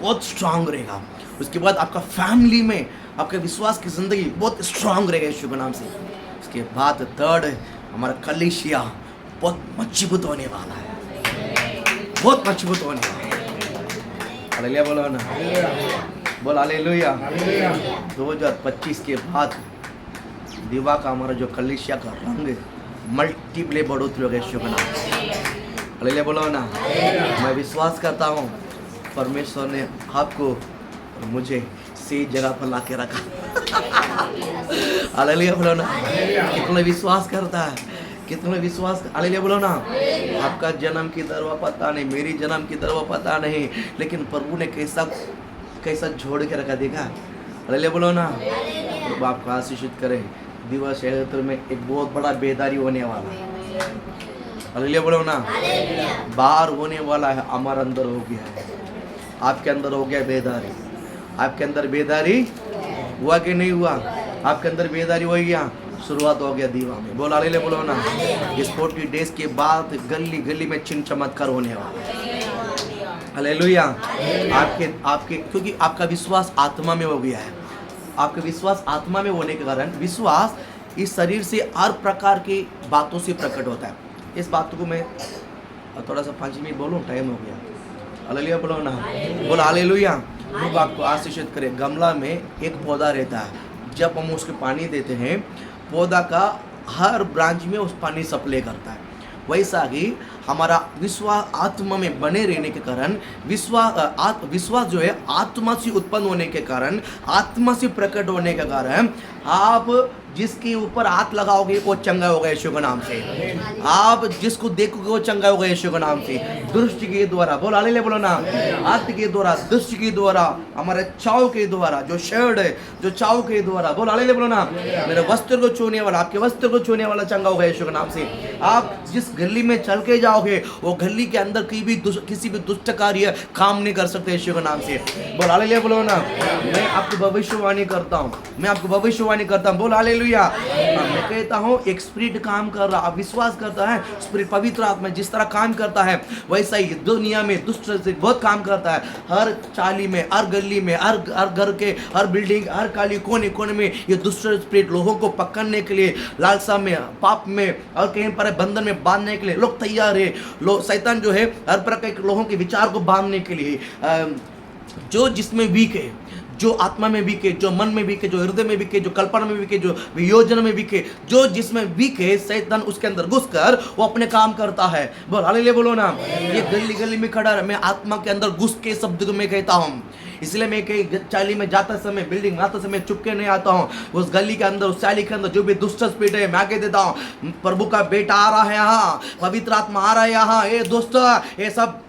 बहुत स्ट्रांग रहेगा। उसके बाद आपका फैमिली में आपका विश्वास की जिंदगी बहुत स्ट्रांग रहेगा यीशु के नाम से। उसके बाद थर्ड, हमारा कलीसिया बहुत मजबूत होने वाला है, बहुत मजबूत होने वाला है। हालेलुया बोलो ना। बोल हालेलुया। 2025 के बाद दीवा का हमारा जो कलिसिया का रंग है मल्टीप्ले बढ़ोतरी होगा यीशु के नाम से। हालेलुया बोलो ना। मैं विश्वास करता हूँ परमेश्वर ने आपको और मुझे सही जगह पर ला के रखा। हालेलुया बोलो ना। कितना विश्वास करता है, कितना विश्वास। हालेलुया बोलो ना। आपका जन्म की दरवा पता नहीं, मेरी जन्म की दरवा पता नहीं, लेकिन प्रभु ने कैसा कैसा जोड़ के रखा देखा। हालेलुया बोलो ना। प्रभु आपको आशीषित करे। दीवा क्षेत्र में एक बहुत बड़ा बेदारी होने वाला है। हालेलुया बोलो ना। बाहर होने वाला है, हमारे अंदर हो गया है। आपके अंदर हो गया बेदारी। आपके अंदर बेदारी हुआ कि नहीं हुआ? आपके अंदर बेदारी हो गया, शुरुआत हो गया दीवा में। बोल हालेलुया बोलो ना। इस 40 डेज के बाद गली गली में चिन्ह चमत्कार होने वाला है। हालेलुया। आपके क्योंकि आपका विश्वास आत्मा में हो गया है। आपका विश्वास आत्मा में होने के कारण विश्वास इस शरीर से हर प्रकार की बातों से प्रकट होता है। इस बात को मैं थोड़ा सा 5 मिनट बोलूँ, टाइम हो गया। हालेलुया बोलो ना। बोल हालेलुया। प्रभु आपको आशीषित करे। गमला में एक पौधा रहता है, जब हम उसको पानी देते हैं पौधा का हर ब्रांच में उस पानी सप्लाई करता है। वैसा ही हमारा विश्वास आत्मा में बने रहने के कारण विश्वास जो है आत्मा से उत्पन्न होने के कारण, आत्मा से प्रकट होने के कारण आप जिसके ऊपर हाथ लगाओगे वो चंगा होगा यीशु के नाम से। आप जिसको देखोगे वो चंगा होगा यीशु के नाम से। दृष्टि के द्वारा, बोल हालेलुया बोलो ना। हाथ के द्वारा, दृष्टि के द्वारा, हमारे चाव के द्वारा, जो शर्ट है जो चाव के द्वारा, बोल हालेलुया बोलो ना। मेरे वस्त्र को छूने वाला, आपके वस्त्र को छूने वाला चंगा होगा यीशु के नाम से। आप जिस गली में चल के जाओगे वो गली के अंदर किसी भी दुष्ट कार्य काम नहीं कर सकते यीशु के नाम से। बोल हालेलुया बोलो ना। मैं आपको भविष्यवाणी करता हूँ, मैं आपको भविष्यवाणी करता हूँ। बोल हालेलुया। मैं कहता हूँ एक स्पिरिट काम कर रहा, आप विश्वास करता है स्पिरिट पवित्र आत्मा जिस तरह काम करता है वैसा ही दुनिया में दुष्ट से बहुत काम करता है। हर चाली में, हर गली में, हर घर के, हर बिल्डिंग, हर काली कोने कोने में ये दुष्ट स्पिरिट लोगों को पकड़ने के लिए, लालसा में, पाप में और कहीं पर बंधन में बांधने के लिए लोग तैयार है। शैतान जो है हर प्रकार के लोगों के विचार को बांधने के लिए, जो जिसमें वीक है, जो आत्मा में वीक है, जो मन में वीक है, जो हृदय में वीक है, जो कल्पना में वीक है, जो वियोजन में वीक है, जो जिसमें वीक है, शैतान उसके अंदर घुसकर वो अपने काम करता है। बोल हालेलुया बोलो ना। ये गली गली में खड़ा है, मैं आत्मा के अंदर घुस के शब्द को मैं कहता हूँ। इसलिए मैं कहीं चाली में जाता समय, बिल्डिंग में आता समय चुपके नहीं आता हूँ। उस गली के अंदर, उस चाली के अंदर जो भी दुष्ट स्पिरिट है मैं आके देता हूँ, प्रभु का बेटा आ रहा है यहाँ, पवित्र आत्मा आ रहा है यहाँ, ये दोस्त ये सब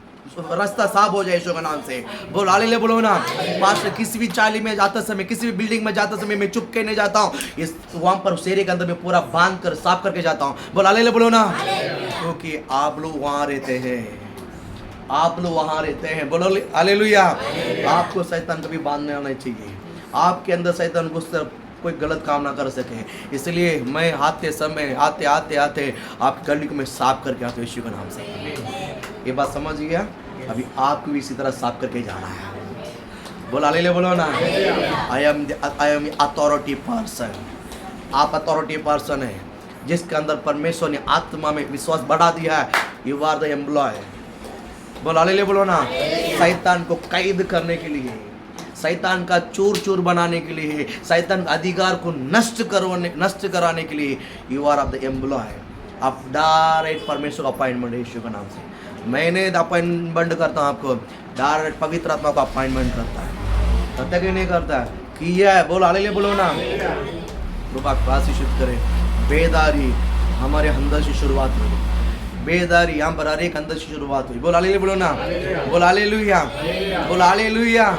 रास्ता साफ हो जाए यीशु के नाम से। बोल हालेलुया बोलो ना। पास किसी भी चाली में जाता समय, किसी भी बिल्डिंग में जाता समय मैं चुप के नहीं जाता हूँ। इस वहाँ पर शेरे के अंदर मैं पूरा बांध कर साफ करके जाता हूँ। बोल हालेलुया बोलो ना। क्योंकि आप लोग वहाँ रहते हैं, आप लोग वहाँ रहते हैं। बोलो हालेलुया। आपको शैतान कभी बांधना नहीं चाहिए। आपके अंदर शैतान घुसकर कोई गलत काम ना कर सके। इसलिए मैं आते समय आते आप गली को मैं साफ करके आता हूँ यीशु के नाम से। ये बात समझ गया? अभी आपको भी इसी तरह साफ करके जाना है। बोल हालेलुया बोलो ना। I am authority person. आप अथॉरिटी पर्सन है जिसके अंदर परमेश्वर ने आत्मा में विश्वास बढ़ा दिया है। You are the employ. बोल हालेलुया बोलो ना। शैतान को कैद करने के लिए, शैतान का चूर चूर बनाने के लिए, शैतान अधिकार को नष्ट कराने के लिए you are of the employ. आप डायरेक्ट परमेश्वर अपॉइंटमेंट है यीशु के नाम से। मैंने अपॉइंटमेंट करता हूँ आपको, डायरेक्ट पवित्र आत्मा को अपॉइंटमेंट करता है। करता कि नहीं करता है? किया है। बोल हालेलुया बोलो ना। प्रभु आपको आशीषित करे। बेदारी हमारे अंदर से शुरुआत हुई। बेदारी यहाँ पर हर एक अंदर से शुरुआत हुई। बोल हालेलुया बोलो ना। बोल हालेलुया। बोल हालेलुया।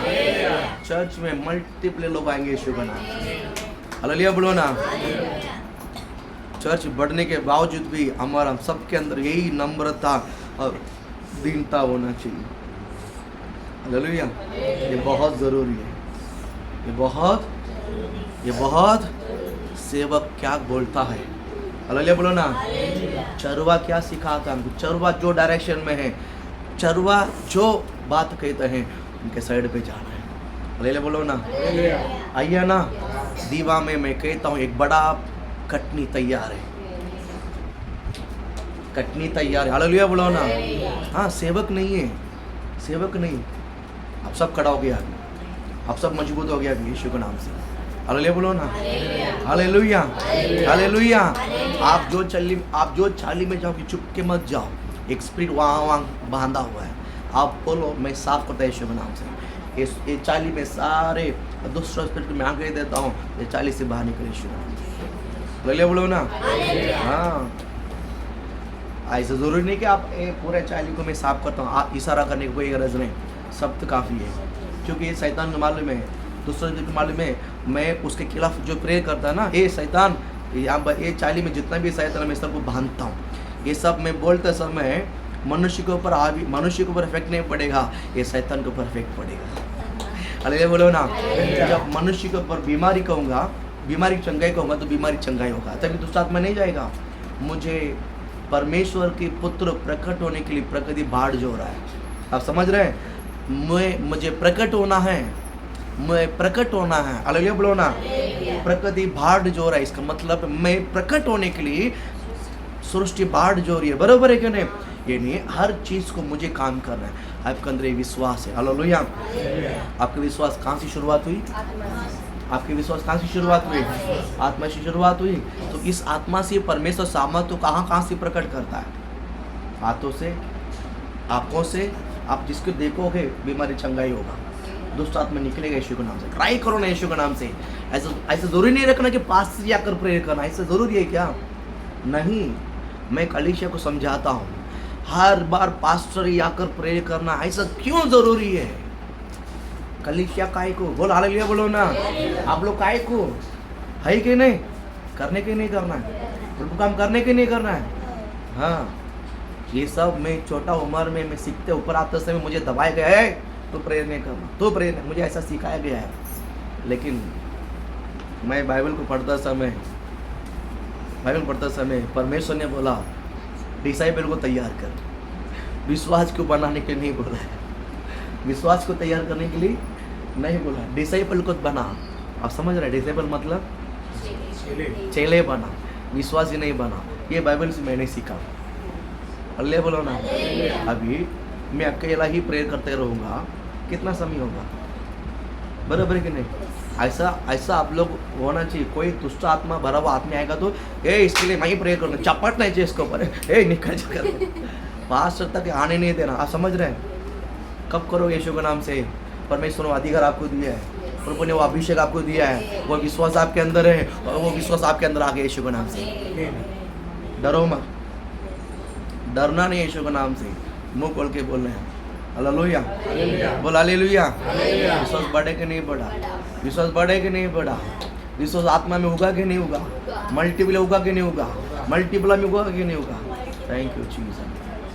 चर्च में मल्टीपल लोग आएंगे यीशु का नाम। हालेलुया बोलो ना। चर्च बढ़ने के बावजूद भी हमारा सबके अंदर यही नम्रता और दीनता होना चाहिए। हालेलुया। ये बहुत ज़रूरी है। ये बहुत सेवक क्या बोलता है। हालेलुया बोलो ना। चरवा क्या सिखाता है हमको? चरवा जो डायरेक्शन में है, चरवा जो बात कहते हैं उनके साइड पे जाना है। हालेलुया बोलो ना। आइए ना। दीवा में मैं कहता हूँ एक बड़ा कटनी तैयार है। कटनी तैयार है। हालेलुया बोलो ना। हाँ, सेवक नहीं है, सेवक नहीं। आप सब खड़ा हो गया, आप सब मजबूत हो गया यीशु के नाम से। हालेलुया बोलो ना, हालेलुया, हालेलुया। आप जो चाली में जाओगे चुपके मत जाओ, एक स्पिरिट वहाँ बांधा हुआ है। आप बोलो मैं साफ करता हूँ यीशु के नाम से, ये चाली में सारे दुष्ट स्पिरिट मैं आगे देता हूँ, ये चाली से बाहर निकले यीशु के नाम से। हालेलुया बोलो ना, हाँ। ऐसा ज़रूरी नहीं कि आप पूरे चाली को मैं साफ करता हूँ, आप इशारा करने की कोई गरज नहीं, सब तो काफ़ी है। क्योंकि ये शैतान को मालूम है, दूसरे को मालूम है, मैं उसके खिलाफ जो प्रेयर करता है ना, ये शैतान ये चाली में जितना भी शैतान है मैं सबको बांधता हूँ। ये सब मैं बोलते समय मनुष्य के ऊपर इफेक्ट नहीं पड़ेगा, ये शैतान के ऊपर इफेक्ट पड़ेगा। हालेलुया बोलो ना। जब मनुष्य के ऊपर बीमारी कहूँगा, बीमारी चंगाई कहूँगा तो बीमारी चंगाई होगा, तभी दुष्ट आत्मा नहीं जाएगा। मुझे परमेश्वर के पुत्र प्रकट होने के लिए प्रकृति बाढ़ जो रहा है, आप समझ रहे हैं? मुझे प्रकट होना है, मैं प्रकट होना है। हालेलुया बोलो ना। प्रकृति बाढ़ जो रहा है, इसका मतलब मैं प्रकट होने के लिए सृष्टि बाढ़ जो रही है, बराबर है कि नहीं? ये नहीं, हर चीज़ को मुझे काम करना है। आपके अंदर ये विश्वास है। हालेलुया। आपका विश्वास कहाँ से शुरुआत हुई? आपके विश्वास कहाँ से शुरुआत हुई? आत्मा से शुरुआत हुई। तो इस आत्मा से परमेश्वर सामर्थ तो कहाँ से प्रकट करता है? हाथों से, आँखों से। आप जिसको देखोगे बीमारी चंगाई होगा, दुष्ट आत्मा निकलेगा यीशु के नाम से। ट्राई करो ना यीशु के नाम से। ऐसा जरूरी नहीं रखना कि पास्टर आकर प्रेयर करना, ऐसा जरूरी है क्या? नहीं, मैं कलीसिया को समझाता हूँ, हर बार पास्टर आकर प्रेयर करना ऐसा क्यों जरूरी है? कलीसिया काय को बोल, हालेलुया बोलो ना। आप लोग काय को है कि नहीं? करने के नहीं करना है, प्रभु काम करने के नहीं करना है। हाँ, ये सब मैं छोटा उम्र में मैं सीखते ऊपर आते समय मुझे दबाया गया है, तो प्रेयर नहीं करना, तो प्रेयर नहीं, मुझे ऐसा सिखाया गया है। लेकिन मैं बाइबल पढ़ता समय परमेश्वर ने बोला डिसाइबल को तैयार कर, विश्वास को बनाने के लिए नहीं बोला है, विश्वास को तैयार करने के लिए नहीं बोला, डिसाइबल को बना। आप समझ रहे? डिसाइबल मतलब चेले बना, विश्वास ही नहीं बना। ये बाइबल से मैंने सीखा। अल्लाह बोलो ना। अभी मैं अकेला ही प्रेयर करते रहूँगा, कितना समय होगा? बराबर कि नहीं? ऐसा आप लोग होना चाहिए। कोई दुष्ट आत्मा भरा हुआ आदमी आएगा तो इसके लिए मैं ही प्रेयर करूँगा, चपट नहीं चाहिए इसके ऊपर, निकल कर पास्टर तक आने नहीं देना। आप समझ रहे हैं? कब करो यीशु के नाम से? परमेश्वर ने अधिकार आपको दिया है, प्रभु ने वो अभिषेक आपको दिया है, वो विश्वास आपके अंदर है, और वो विश्वास आपके अंदर आ गया यीशु के नाम से। डरो मत, डरना नहीं यीशु के नाम से, मुंह खोल के बोल रहे हैं हालेलुया, बोल हालेलुया। विश्वास बढ़े कि नहीं बढ़ा? विश्वास बढ़े कि नहीं बढ़ा? विश्वास आत्मा में उगा कि नहीं उगा? मल्टीपल उगा कि नहीं उगा? मल्टीपल में उगा कि नहीं उगा? Thank you Jesus,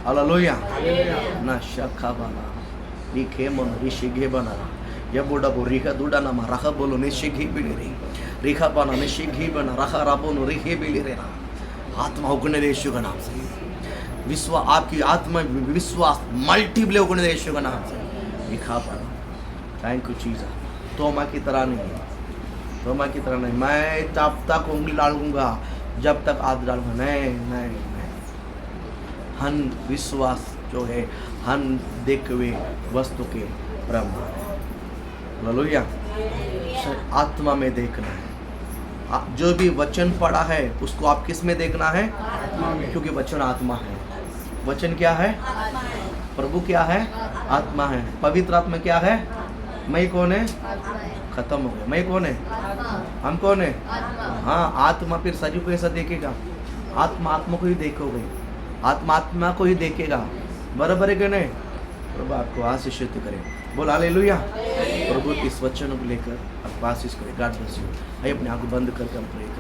hallelujah. ना शखा बना लिखे मन ऋषिघे बना या बोडा बो रिखा दूडा ना मा रखा बोलो निशिघी बिली रे रिखा बना निशिघी बना रखा राबो नो रिखे बिली रे ना। आत्मा उगने दे यीशु का नाम से। विश्वास, आपकी आत्मा विश्वास मल्टीपल उगने दे यीशु का नाम से। लिखा पड़ा। Thank you Jesus. तोमा की तरह नहीं, तोमा की तरह नहीं। मैं जब तक उंगली डालूंगा, जब तक हाथ डालूंगा, नहीं। हन विश्वास जो है हन देखे हुए वस्तु के प्रमाण है। हालेलुया। आत्मा में देखना है। जो भी वचन पढ़ा है उसको आप किस में देखना है? क्योंकि वचन आत्मा है। वचन क्या है? प्रभु क्या है? आत्मा है। पवित्र आत्मा क्या है? मैं कौन है? खत्म हो गया। मैं कौन है? हम कौन है? हाँ, आत्मा फिर शरीर को ऐसा देखेगा। आत्मा को ही देखोगे, आत्मा को ही देखेगा। बराबर है कि नहीं? प्रभु आपको आशीषित करे। बोल हालेलुया। प्रभु इस वचन को लेकर आपको आशीष करे। God bless you. आइए अपने आंख बंद करके हम प्रे करें।